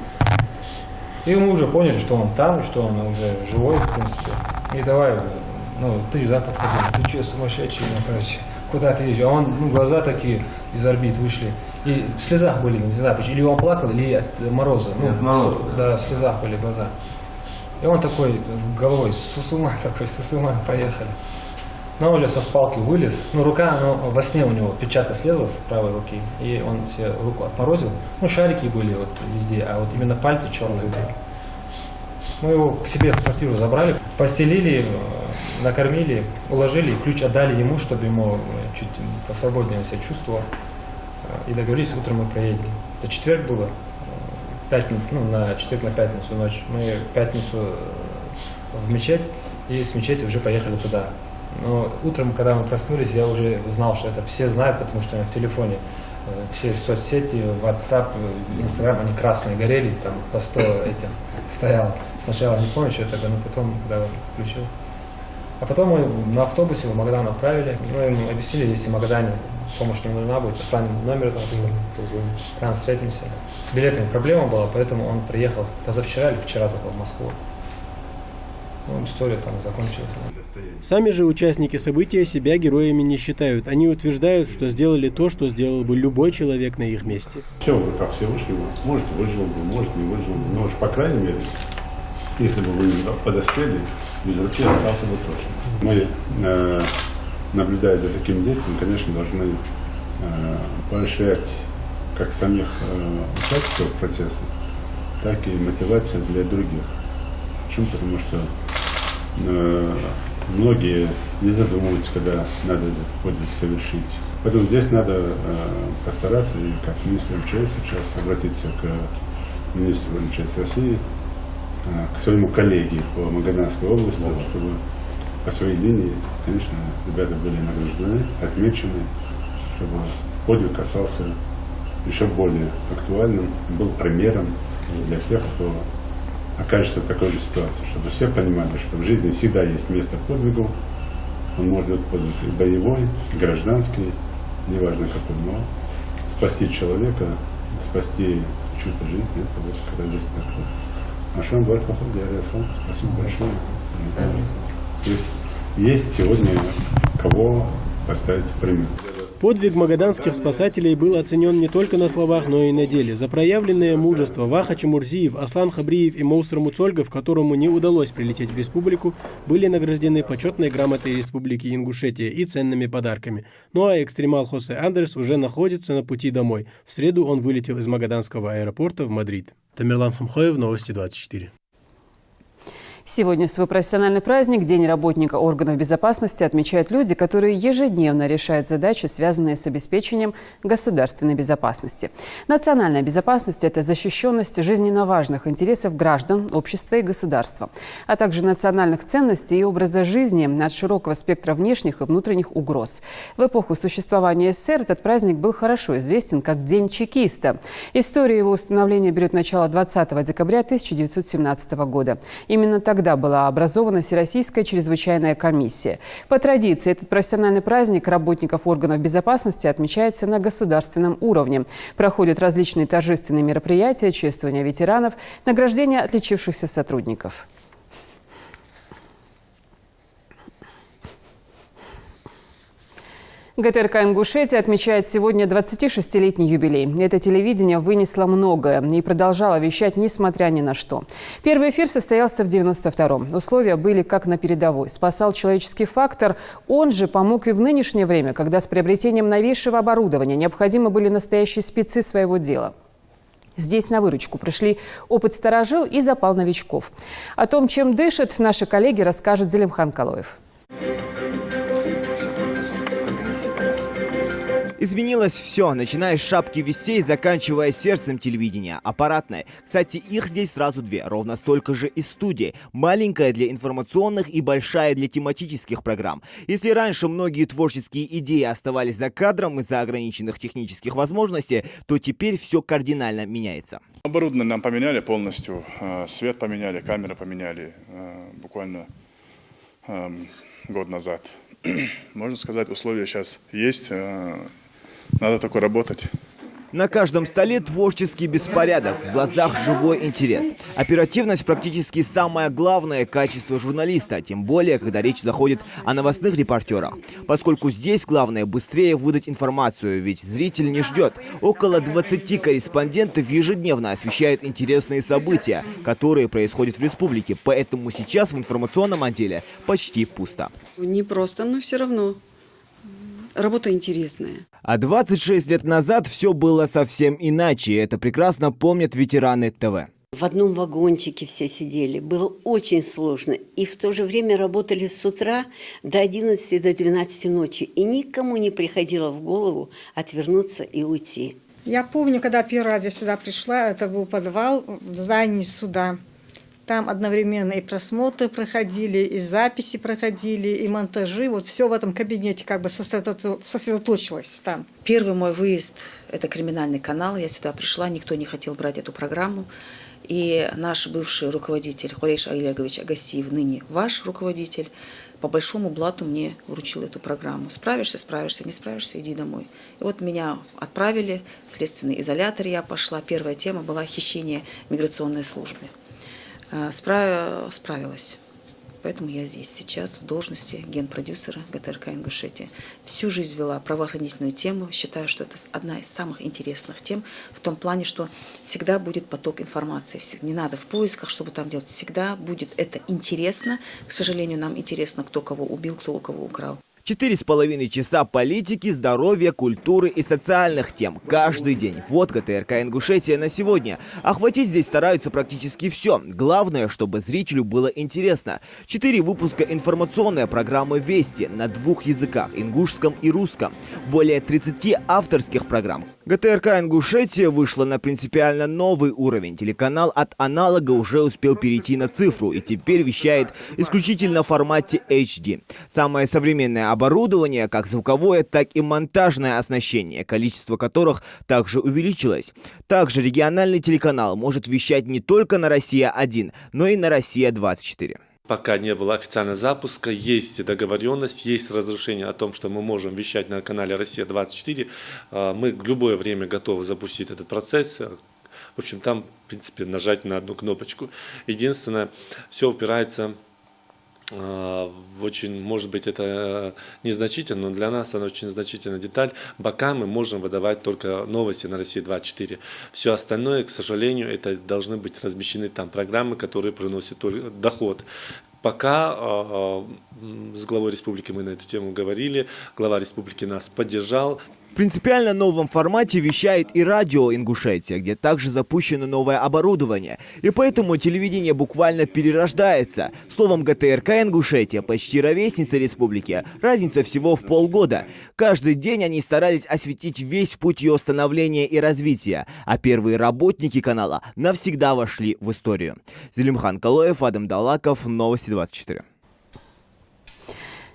И мы уже поняли, что он там, что он уже живой, в принципе. И давай, ты же подходил, ты что, сумасшедший, короче, куда ты едешь? А он, глаза такие из орбит вышли. И в слезах были, не знаю, или он плакал, или от мороза. От мороза. Да, в слезах были глаза. И он такой головой, с ума поехали. Но он уже со спалки вылез. Рука, во сне у него печатка слезла с правой руки. И он себе руку отморозил. Шарики были вот везде, а вот именно пальцы черные были. Мы его к себе в квартиру забрали, постелили, накормили, уложили, ключ отдали ему, чтобы ему чуть посвободнее себя чувствовал. И договорились, утром мы проедем. Это четверг было, на четверг на пятницу ночь. Мы в пятницу в мечеть, и с мечети уже поехали туда. Но утром, когда мы проснулись, я уже знал, что это все знают, потому что у меня в телефоне все соцсети, WhatsApp, Instagram, они красные горели, там по 100 этим стоял. Сначала не помню, что это, но потом, когда включил. А потом мы на автобусе в Магадан отправили. Мы ему объяснили, если в Магадане помощь не нужна будет, послали номер, там встретимся. С билетами проблема была, поэтому он приехал позавчера или вчера только в Москву. История там закончилась. Сами же участники события себя героями не считают. Они утверждают, что сделали то, что сделал бы любой человек на их месте. Все в руках Всевышнего. Может, выжил бы, может, не выжил бы. Но уж, по крайней мере, если бы вы подоспели, без руки остался бы точно. Мы, наблюдая за таким действием, конечно, должны поощрять как самих участников процесса, так и мотивацию для других. Почему? Потому что многие не задумываются, когда надо этот подвиг совершить. Поэтому здесь надо постараться, и как министр МЧС сейчас обратиться к министру МЧС России, к своему коллеге по Магаданской области, чтобы по своей линии, конечно, ребята были награждены, отмечены, чтобы подвиг касался еще более актуальным, был примером для тех, кто окажется в такой же ситуации, чтобы все понимали, что в жизни всегда есть место подвигу. Он может быть подвиг и боевой, и гражданский, неважно какой, но спасти человека, спасти чью-то жизнь, это вот когда есть такое. А что он говорит, походу, я сказал, спасибо большое. То есть сегодня кого поставить в пример. Подвиг магаданских спасателей был оценен не только на словах, но и на деле. За проявленное мужество Ваха Чемурзиев, Аслан Хабриев и Моусар Муцольгов, которому не удалось прилететь в республику, были награждены почетной грамотой Республики Ингушетия и ценными подарками. Ну а экстремал Хосе Андерс уже находится на пути домой. В среду он вылетел из магаданского аэропорта в Мадрид. Тамерлан Хамхоев, Новости 24. Сегодня в свой профессиональный праздник, День работника органов безопасности, отмечают люди, которые ежедневно решают задачи, связанные с обеспечением государственной безопасности. Национальная безопасность – это защищенность жизненно важных интересов граждан, общества и государства, а также национальных ценностей и образа жизни от широкого спектра внешних и внутренних угроз. В эпоху существования СССР этот праздник был хорошо известен как День чекиста. История его установления берет начало 20 декабря 1917 года. Именно тогда была образована Всероссийская чрезвычайная комиссия. По традиции, этот профессиональный праздник работников органов безопасности отмечается на государственном уровне. Проходят различные торжественные мероприятия, чествование ветеранов, награждение отличившихся сотрудников. ГТРК «Ингушетия» отмечает сегодня 26-летний юбилей. Это телевидение вынесло многое и продолжало вещать несмотря ни на что. Первый эфир состоялся в 92-м. Условия были как на передовой. Спасал человеческий фактор. Он же помог и в нынешнее время, когда с приобретением новейшего оборудования необходимы были настоящие спецы своего дела. Здесь на выручку пришли опыт старожил и запал новичков. О том, чем дышат наши коллеги, расскажет Зелимхан Калоев. Изменилось все, начиная с шапки вестей, заканчивая сердцем телевидения, аппаратной. Кстати, их здесь сразу две, ровно столько же и студий. Маленькая для информационных и большая для тематических программ. Если раньше многие творческие идеи оставались за кадром из-за ограниченных технических возможностей, то теперь все кардинально меняется. Оборудование нам поменяли полностью, свет поменяли, камеры поменяли буквально год назад. Можно сказать, условия сейчас есть. надо только работать. На каждом столе творческий беспорядок, в глазах живой интерес. Оперативность практически самое главное качество журналиста, тем более, когда речь заходит о новостных репортерах. Поскольку здесь главное быстрее выдать информацию, ведь зритель не ждет. Около 20 корреспондентов ежедневно освещают интересные события, которые происходят в республике. Поэтому сейчас в информационном отделе почти пусто. Не просто, но все равно. Работа интересная. А 26 лет назад все было совсем иначе. Это прекрасно помнят ветераны ТВ. В одном вагончике все сидели. Было очень сложно. И в то же время работали с утра до 11, до 12 ночи. И никому не приходило в голову отвернуться и уйти. Я помню, когда первый раз я сюда пришла, это был подвал в здании суда. Там одновременно и просмотры проходили, и записи проходили, и монтажи. Вот все в этом кабинете как бы сосредоточилось там. Первый мой выезд – это криминальный канал. Я сюда пришла, никто не хотел брать эту программу. И наш бывший руководитель Хурейш Олегович Агасиев, ныне ваш руководитель, по большому блату мне вручил эту программу. Справишься, справишься, не справишься, иди домой. И вот меня отправили в следственный изолятор, я пошла. Первая тема была хищение миграционной службы. Справилась. Поэтому я здесь сейчас в должности генпродюсера ГТРК Ингушетия. Всю жизнь вела правоохранительную тему. Считаю, что это одна из самых интересных тем в том плане, что всегда будет поток информации. Не надо в поисках, чтобы там делать. Всегда будет это интересно. К сожалению, нам интересно, кто кого убил, кто у кого украл. 4,5 часа политики, здоровья, культуры и социальных тем. Каждый день. Вот ГТРК Ингушетия на сегодня. Охватить здесь стараются практически все. Главное, чтобы зрителю было интересно. 4 выпуска информационной программы «Вести» на 2 языках – ингушском и русском. Более 30 авторских программ. ГТРК Ингушетия вышла на принципиально новый уровень. Телеканал от аналога уже успел перейти на цифру и теперь вещает исключительно в формате HD. Самое современное оборудование, как звуковое, так и монтажное оснащение, количество которых также увеличилось. Также региональный телеканал может вещать не только на «Россия-1», но и на «Россия-24». Пока не было официального запуска, есть договоренность, есть разрешение о том, что мы можем вещать на канале «Россия-24». Мы в любое время готовы запустить этот процесс. В общем, там, в принципе, нажать на одну кнопочку. Единственное, все упирается очень, может быть, это незначительно, но для нас это очень значительная деталь. Бока мы можем выдавать только новости на «Россия-24». Все остальное, к сожалению, это должны быть размещены там программы, которые приносят доход. Пока с главой республики мы на эту тему говорили, глава республики нас поддержал. В принципиально новом формате вещает и радио Ингушетия, где также запущено новое оборудование. И поэтому телевидение буквально перерождается. Словом, ГТРК Ингушетия почти ровесница республики. Разница всего в полгода. Каждый день они старались осветить весь путь ее становления и развития. А первые работники канала навсегда вошли в историю. Зелимхан Калоев, Адам Далаков, Новости 24.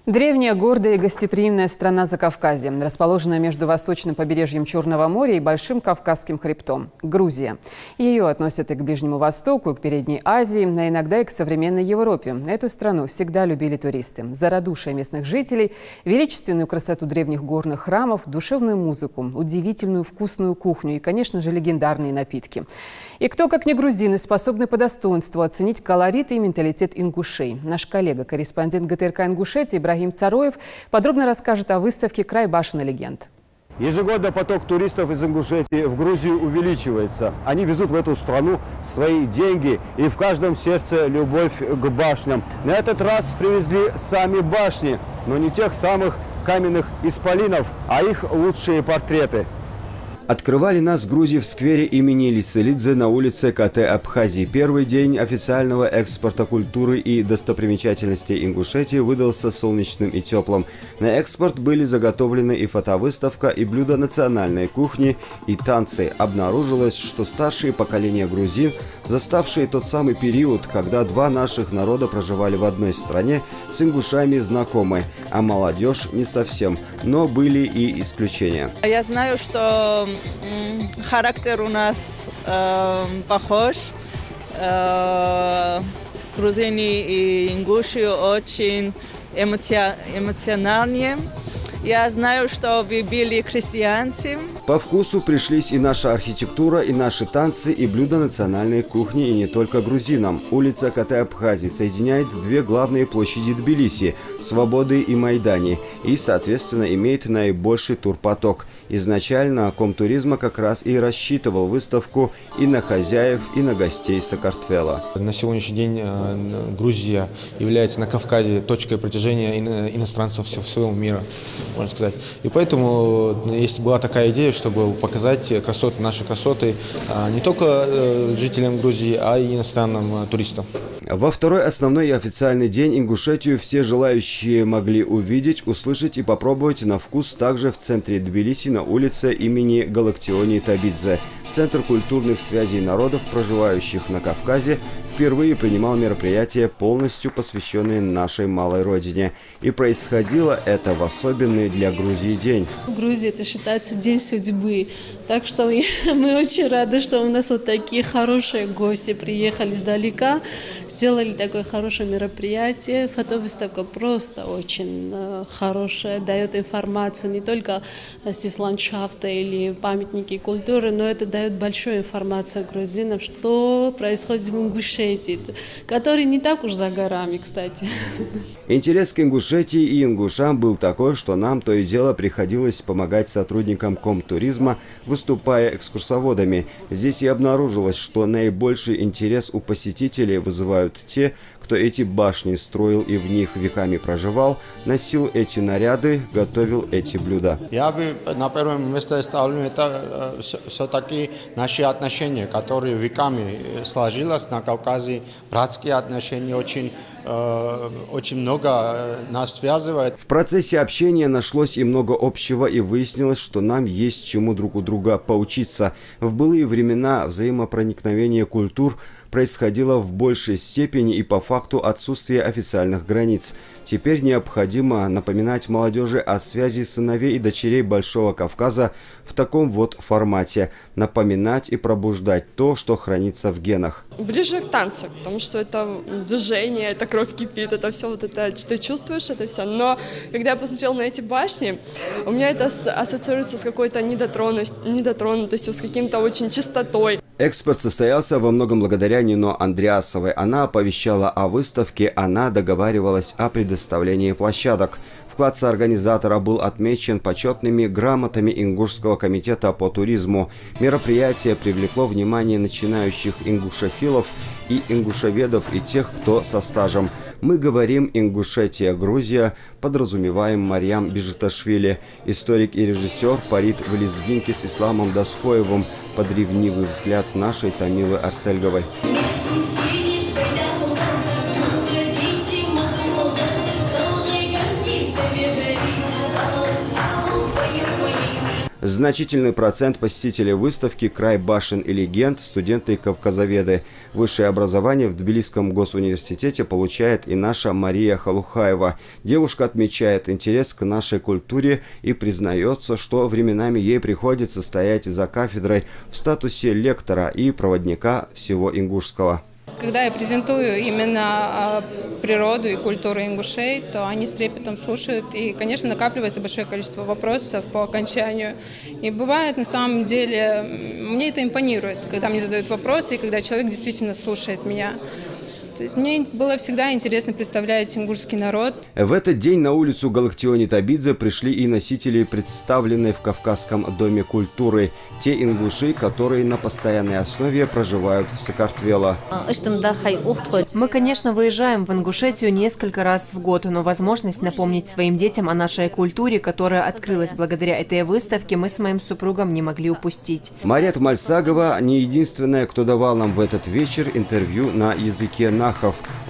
Древняя, гордая и гостеприимная страна Закавказья, расположенная между восточным побережьем Черного моря и Большим Кавказским хребтом – Грузия. Ее относят и к Ближнему Востоку, и к Передней Азии, а иногда и к современной Европе. Эту страну всегда любили туристы. За радушие местных жителей, величественную красоту древних горных храмов, душевную музыку, удивительную вкусную кухню и, конечно же, легендарные напитки. И кто, как не грузины, способны по достоинству оценить колорит и менталитет ингушей. Наш коллега, корреспондент ГТРК Ингушетии Ибрагим Цароев подробно расскажет о выставке «Край башен и легенд». Ежегодно поток туристов из Ингушетии в Грузию увеличивается. Они везут в эту страну свои деньги и в каждом сердце любовь к башням. На этот раз привезли сами башни, но не тех самых каменных исполинов, а их лучшие портреты. Открывали нас в Грузии в сквере имени Лиселидзе на улице КТ Абхазии. Первый день официального экспорта культуры и достопримечательностей Ингушетии выдался солнечным и теплым. На экспорт были заготовлены и фотовыставка, и блюда национальной кухни, и танцы. Обнаружилось, что старшие поколения грузин, заставшие тот самый период, когда два наших народа проживали в одной стране, с ингушами знакомы, а молодежь не совсем. Но были и исключения. Я знаю, что характер у нас похож. Грузины и ингуши очень эмоциональные. Я знаю, что вы были христианцы. По вкусу пришлись и наша архитектура, и наши танцы, и блюда национальной кухни, и не только грузинам. Улица Катай-Абхазии соединяет две главные площади Тбилиси – Свободы и Майдане, и, соответственно, имеет наибольший турпоток. Изначально Комтуризма как раз и рассчитывал выставку и на хозяев, и на гостей Саакартвела. На сегодняшний день Грузия является на Кавказе точкой притяжения иностранцев всего мира, можно сказать. И поэтому была такая идея, чтобы показать красоты, наши красоты не только жителям Грузии, а и иностранным туристам. Во второй основной и официальный день Ингушетию все желающие могли увидеть, услышать и попробовать на вкус также в центре Тбилиси на улице имени Галактиони Табидзе. Центр культурных связей народов, проживающих на Кавказе, впервые принимал мероприятия, полностью посвященные нашей малой родине. И происходило это в особенный для Грузии день. В Грузии это считается День судьбы. Так что мы очень рады, что у нас вот такие хорошие гости приехали издалека, сделали такое хорошее мероприятие. Фотовыставка просто очень хорошая, дает информацию не только с ландшафта или памятники культуры, но это дает большую информацию грузинам, что происходит в Ингушетии, который не так уж за горами, кстати. Интерес к Ингушетии и ингушам был такой, что нам то и дело приходилось помогать сотрудникам Комтуризма, выступая экскурсоводами. Здесь и обнаружилось, что наибольший интерес у посетителей вызывают те, кто эти башни строил и в них веками проживал, носил эти наряды, готовил эти блюда. Я бы на первом месте ставлю это все-таки наши отношения, которые веками сложились на Кавказе, братские отношения очень много нас связывает. В процессе общения нашлось и много общего, и выяснилось, что нам есть чему друг у друга поучиться. В былые времена взаимопроникновение культур происходило в большей степени и по факту отсутствия официальных границ. Теперь необходимо напоминать молодежи о связи сыновей и дочерей Большого Кавказа в таком вот формате. Напоминать и пробуждать то, что хранится в генах. Ближе к танцу, потому что это движение, это кровь кипит, это все вот это, ты чувствуешь это все. Но когда я посмотрела на эти башни, у меня это ассоциируется с какой-то недотронутостью, с каким-то очень чистотой. Экспорт состоялся во многом благодаря Нино Андреасовой. Она оповещала о выставке, она договаривалась о предоставлении площадок. Вклад соорганизатора был отмечен почетными грамотами Ингушского комитета по туризму. Мероприятие привлекло внимание начинающих ингушофилов и ингушеведов и тех, кто со стажем. Мы говорим «Ингушетия, Грузия», подразумеваем Марьям Бижиташвили. Историк и режиссер Парит Вализгинки с Исламом Дасхоевым под ревнивый взгляд нашей Тамилы Арсельговой. Значительный процент посетителей выставки «Край башен и легенд» – студенты и кавказоведы. Высшее образование в Тбилисском госуниверситете получает и наша Мария Халухаева. Девушка отмечает интерес к нашей культуре и признается, что временами ей приходится стоять за кафедрой в статусе лектора и проводника всего ингушского. Когда я презентую именно природу и культуру ингушей, то они с трепетом слушают, и, конечно, накапливается большое количество вопросов по окончанию. И бывает, на самом деле, мне это импонирует, когда мне задают вопросы, и когда человек действительно слушает меня. То есть мне было всегда интересно представлять ингушский народ. В этот день на улицу Галактиони Табидзе пришли и носители, представленные в Кавказском доме культуры. Те ингуши, которые на постоянной основе проживают в Саакартвело. Мы, конечно, выезжаем в Ингушетию несколько раз в год, но возможность напомнить своим детям о нашей культуре, которая открылась благодаря этой выставке, мы с моим супругом не могли упустить. Марьят Мальсагова не единственная, кто давал нам в этот вечер интервью на языке нахов.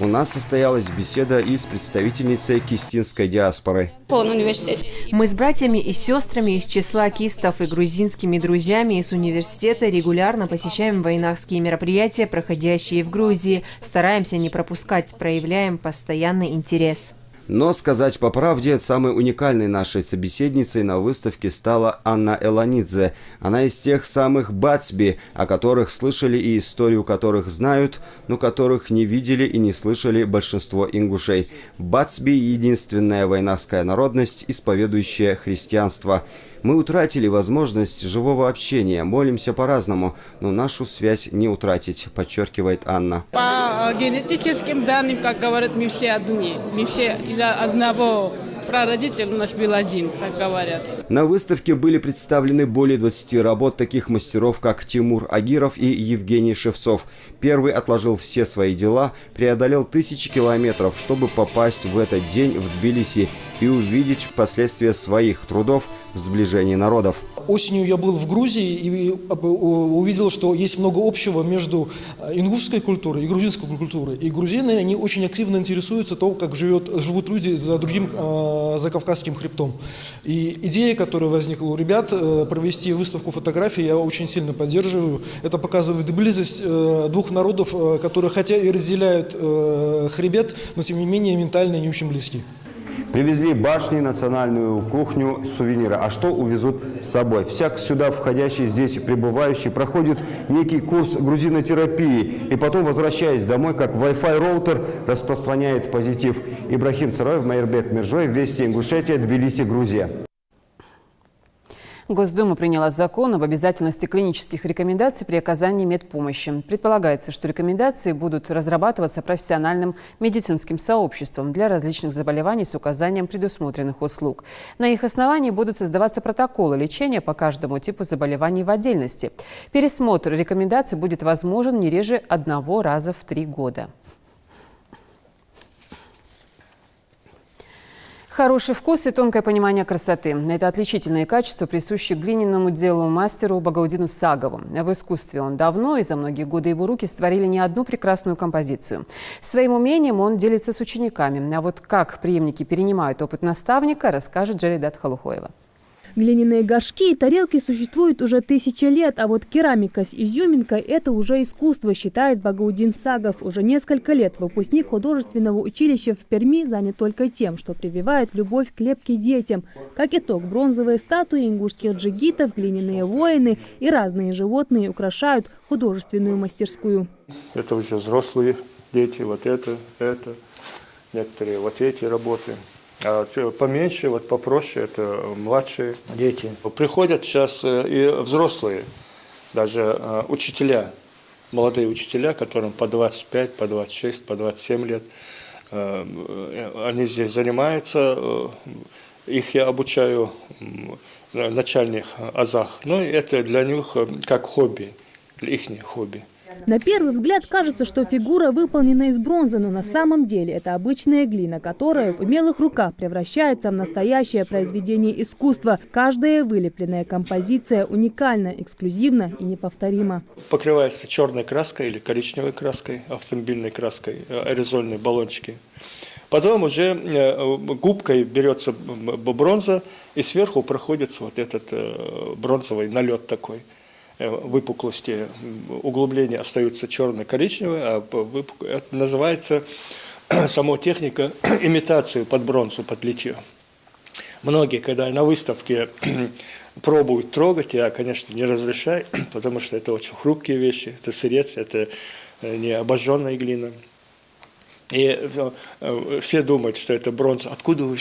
У нас состоялась беседа и с представительницей кистинской диаспоры. Мы с братьями и сестрами из числа кистов и грузинскими друзьями из университета регулярно посещаем войнахские мероприятия, проходящие в Грузии. Стараемся не пропускать, проявляем постоянный интерес. Но, сказать по правде, самой уникальной нашей собеседницей на выставке стала Анна Эланидзе. Она из тех самых Бацби, о которых слышали и историю которых знают, но которых не видели и не слышали большинство ингушей. Бацби – единственная вайнахская народность, исповедующая христианство. Мы утратили возможность живого общения, молимся по-разному, но нашу связь не утратить, подчеркивает Анна. По генетическим данным, как говорят, мы все одни, мы все из-за одного. Прародитель у нас был один, так говорят. На выставке были представлены более 20 работ таких мастеров, как Тимур Агиров и Евгений Шевцов. Первый отложил все свои дела, преодолел тысячи километров, чтобы попасть в этот день в Тбилиси и увидеть последствия своих трудов в сближении народов. Осенью я был в Грузии и увидел, что есть много общего между ингушской культурой и грузинской культурой. И грузины, они очень активно интересуются того, как живут люди за Кавказским хребтом. И идея, которая возникла у ребят, провести выставку фотографий, я очень сильно поддерживаю. Это показывает близость двух народов, которые хотя и разделяют хребет, но тем не менее ментально не очень близки. Привезли башни, национальную кухню, сувениры. А что увезут с собой? Всяк сюда входящий, здесь пребывающий, проходит некий курс грузинотерапии. И потом, возвращаясь домой, как Wi-Fi роутер, распространяет позитив. Ибрахим Цараев, Майербек Миржоев, Вести Ингушетия, Тбилиси, Грузия. Госдума приняла закон об обязательности клинических рекомендаций при оказании медпомощи. Предполагается, что рекомендации будут разрабатываться профессиональным медицинским сообществом для различных заболеваний с указанием предусмотренных услуг. На их основании будут создаваться протоколы лечения по каждому типу заболеваний в отдельности. Пересмотр рекомендаций будет возможен не реже 1 раза в 3 года. Хороший вкус и тонкое понимание красоты – это отличительные качества, присущие глиняному делу мастеру Багаудину Сагову. В искусстве он давно, и за многие годы его руки створили не одну прекрасную композицию. Своим умением он делится с учениками. А вот как преемники перенимают опыт наставника, расскажет Джалидат Халухоева. Глиняные горшки и тарелки существуют уже 1000 лет, а вот керамика с изюминкой – это уже искусство, считает Багаудин Сагов. Уже несколько лет выпускник художественного училища в Перми занят только тем, что прививает любовь к лепке детям. Как итог, бронзовые статуи ингушских джигитов, глиняные воины и разные животные украшают художественную мастерскую. Это уже взрослые дети, вот это, некоторые вот эти работы. А поменьше, вот попроще, это младшие дети. Приходят сейчас и взрослые, даже учителя, молодые учителя, которым по 25, по 26, по 27 лет. Они здесь занимаются, их я обучаю в начальных азах. Но это для них как хобби, их хобби. На первый взгляд кажется, что фигура выполнена из бронзы, но на самом деле это обычная глина, которая в умелых руках превращается в настоящее произведение искусства. Каждая вылепленная композиция уникальна, эксклюзивна и неповторима. Покрывается черной краской или коричневой краской, автомобильной краской, аэрозольные баллончики. Потом уже губкой берется бронза, и сверху проходится вот этот бронзовый налет такой. Выпуклости, углубления остаются черно-коричневые, а это называется сама техника имитацию под бронзу, под литье. Многие, когда на выставке пробуют трогать, я, конечно, не разрешаю, потому что это очень хрупкие вещи, это сырец, это не обожженная глина. И все думают, что это бронза. Откуда вы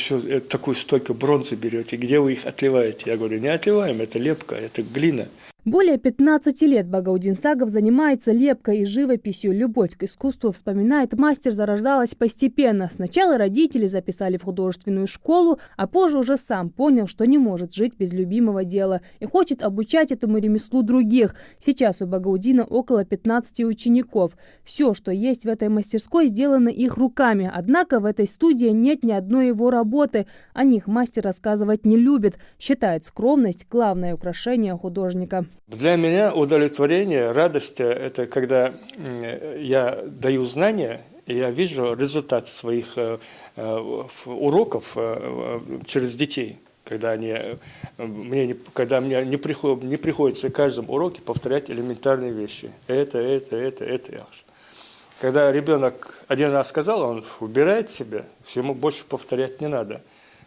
столько бронзы берете? Где вы их отливаете? Я говорю, не отливаем, это лепка, это глина. Более 15 лет Багаудин Сагов занимается лепкой и живописью. Любовь к искусству, вспоминает мастер, зарождалась постепенно. Сначала родители записали в художественную школу, а позже уже сам понял, что не может жить без любимого дела и хочет обучать этому ремеслу других. Сейчас у Багаудина около 15 учеников. Все, что есть в этой мастерской, сделано их руками. Однако в этой студии нет ни одной его работы. О них мастер рассказывать не любит. Считает скромность главное украшение художника. Для меня удовлетворение, радость – это когда я даю знания, и я вижу результат своих уроков через детей. Когда мне не приходится в каждом уроке повторять элементарные вещи. Это. Когда ребенок один раз сказал, он убирает себя, ему больше повторять не надо.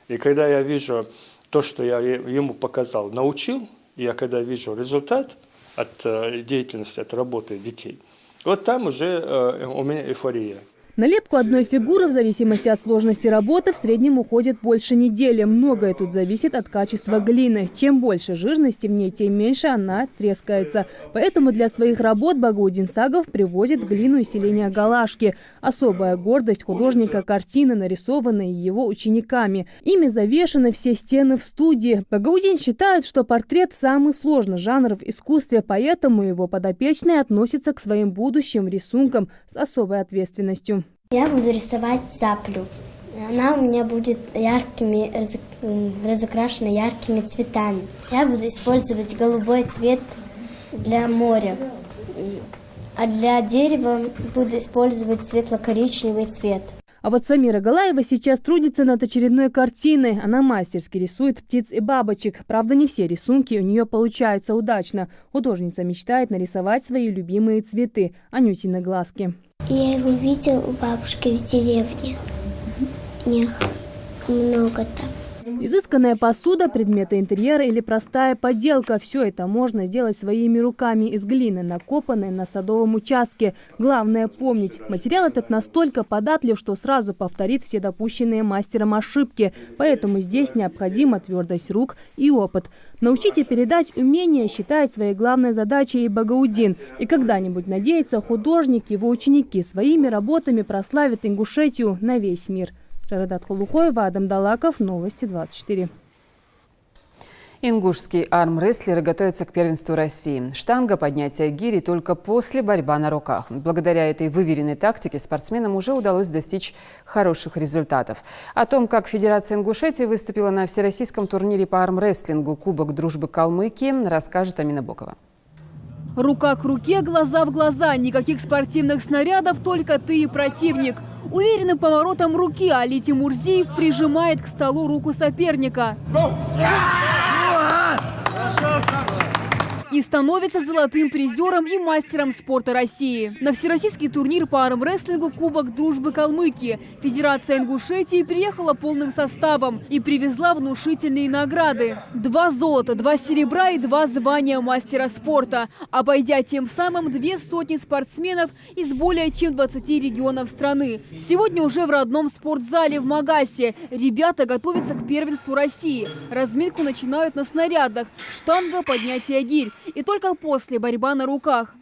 И когда я вижу то, что я ему показал, научил, я когда вижу результат от деятельности, от работы детей, вот там уже у меня эйфория. На лепку одной фигуры в зависимости от сложности работы в среднем уходит больше недели. Многое тут зависит от качества глины. Чем больше жирности в ней, тем меньше она трескается. Поэтому для своих работ Багаудин Сагов привозит глину из селения Галашки. Особая гордость художника – картины, нарисованные его учениками. Ими завешаны все стены в студии. Багаудин считает, что портрет – самый сложный жанр в искусстве, поэтому его подопечные относятся к своим будущим рисункам с особой ответственностью. Я буду рисовать цаплю. Она у меня будет разукрашена яркими цветами. Я буду использовать голубой цвет для моря. А для дерева буду использовать светло-коричневый цвет. А вот Самира Галаева сейчас трудится над очередной картиной. Она мастерски рисует птиц и бабочек. Правда, не все рисунки у нее получаются удачно. Художница мечтает нарисовать свои любимые цветы – Анютины глазки. Я его видел у бабушки в деревне. У них много там. Изысканная посуда, предметы интерьера или простая поделка – все это можно сделать своими руками из глины, накопанной на садовом участке. Главное помнить, материал этот настолько податлив, что сразу повторит все допущенные мастером ошибки. Поэтому здесь необходима твердость рук и опыт. Научить и передать умение считает своей главной задачей и Багаудин. И когда-нибудь, надеется, художник, его ученики своими работами прославят Ингушетию на весь мир. Жарадат Хулухоева, Адам Далаков, Новости 24. Ингушские армрестлеры готовятся к первенству России. Штанга, поднятие гири только после борьба на руках. Благодаря этой выверенной тактике спортсменам уже удалось достичь хороших результатов. О том, как Федерация Ингушетии выступила на всероссийском турнире по армрестлингу «Кубок дружбы Калмыкии», расскажет Амина Бокова. Рука к руке, глаза в глаза. Никаких спортивных снарядов, только ты и противник. Уверенным поворотом руки Али Тимурзиев прижимает к столу руку соперника. И становится золотым призером и мастером спорта России. На всероссийский турнир по армрестлингу «Кубок дружбы Калмыкии» Федерация Ингушетии приехала полным составом и привезла внушительные награды. 2 золота, 2 серебра и 2 звания мастера спорта, обойдя тем самым 200 спортсменов из более чем 20 регионов страны. Сегодня уже в родном спортзале в Магасе ребята готовятся к первенству России. Разминку начинают на снарядах, штанга, поднятие гирь. И только после борьба на руках.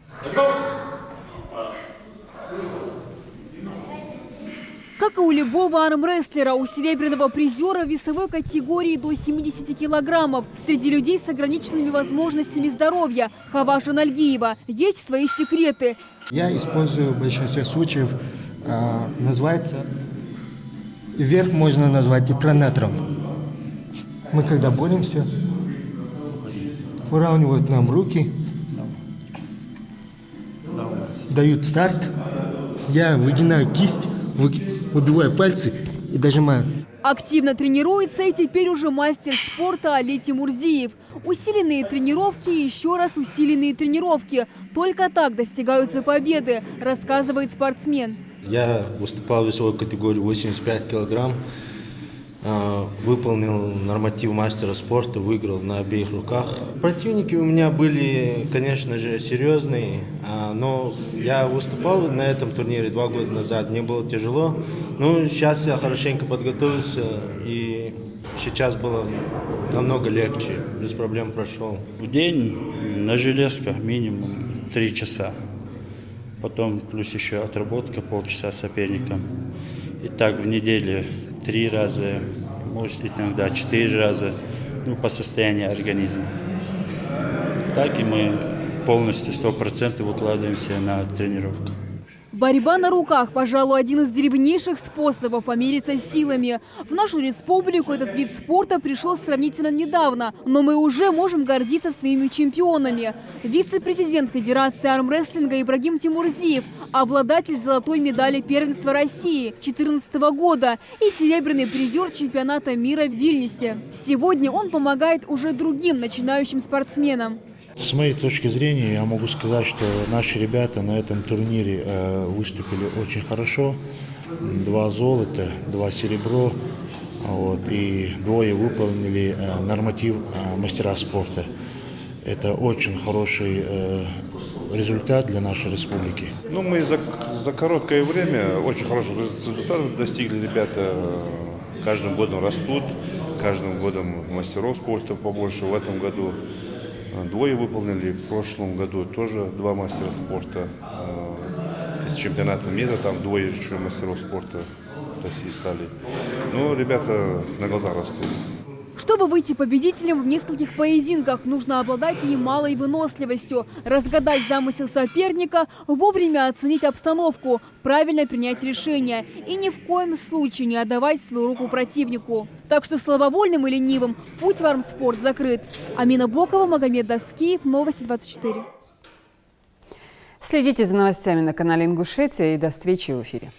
Как и у любого армрестлера, у серебряного призера в весовой категории до 70 килограммов среди людей с ограниченными возможностями здоровья Хаважа Нальгиева есть свои секреты. Я использую в большинстве случаев, называется, верх можно назвать экранатором. Мы когда боремся, выравнивают нам руки, дают старт, я выгинаю кисть, выбиваю пальцы и дожимаю. Активно тренируется и теперь уже мастер спорта Али Тимурзиев. Усиленные тренировки и еще раз усиленные тренировки. Только так достигаются победы, рассказывает спортсмен. Я выступал в весовой категории 85 килограмм. Выполнил норматив мастера спорта, выиграл на обеих руках. Противники у меня были, конечно же, серьезные, но я выступал на этом турнире 2 года назад, мне было тяжело. Но сейчас я хорошенько подготовился, и сейчас было намного легче, без проблем прошел. В день на железках минимум 3 часа, потом плюс еще отработка полчаса соперником. И так в неделю 3 раза, может иногда 4 раза, по состоянию организма. Так и мы полностью 100% выкладываемся на тренировку. Борьба на руках, пожалуй, один из древнейших способов помериться силами. В нашу республику этот вид спорта пришел сравнительно недавно, но мы уже можем гордиться своими чемпионами. Вице-президент Федерации армрестлинга Ибрагим Тимурзиев, обладатель золотой медали первенства России 2014 года и серебряный призер чемпионата мира в Вильнюсе. Сегодня он помогает уже другим начинающим спортсменам. С моей точки зрения, я могу сказать, что наши ребята на этом турнире выступили очень хорошо. 2 золота, 2 серебро, и 2 выполнили норматив мастера спорта. Это очень хороший результат для нашей республики. Ну, мы за короткое время очень хороших результатов достигли. Ребята каждым годом растут, каждым годом мастеров спорта побольше. В этом году 2 выполнили, в прошлом году тоже 2 мастера спорта. Из чемпионата мира там 2 еще мастеров спорта в России стали. Но ребята на глаза растут. Чтобы выйти победителем в нескольких поединках, нужно обладать немалой выносливостью, разгадать замысел соперника, вовремя оценить обстановку, правильно принять решение и ни в коем случае не отдавать свою руку противнику. Так что слабовольным и ленивым путь в армспорт закрыт. Амина Бокова, Магомед Даскиев, Новости 24. Следите за новостями на канале Ингушетия и до встречи в эфире.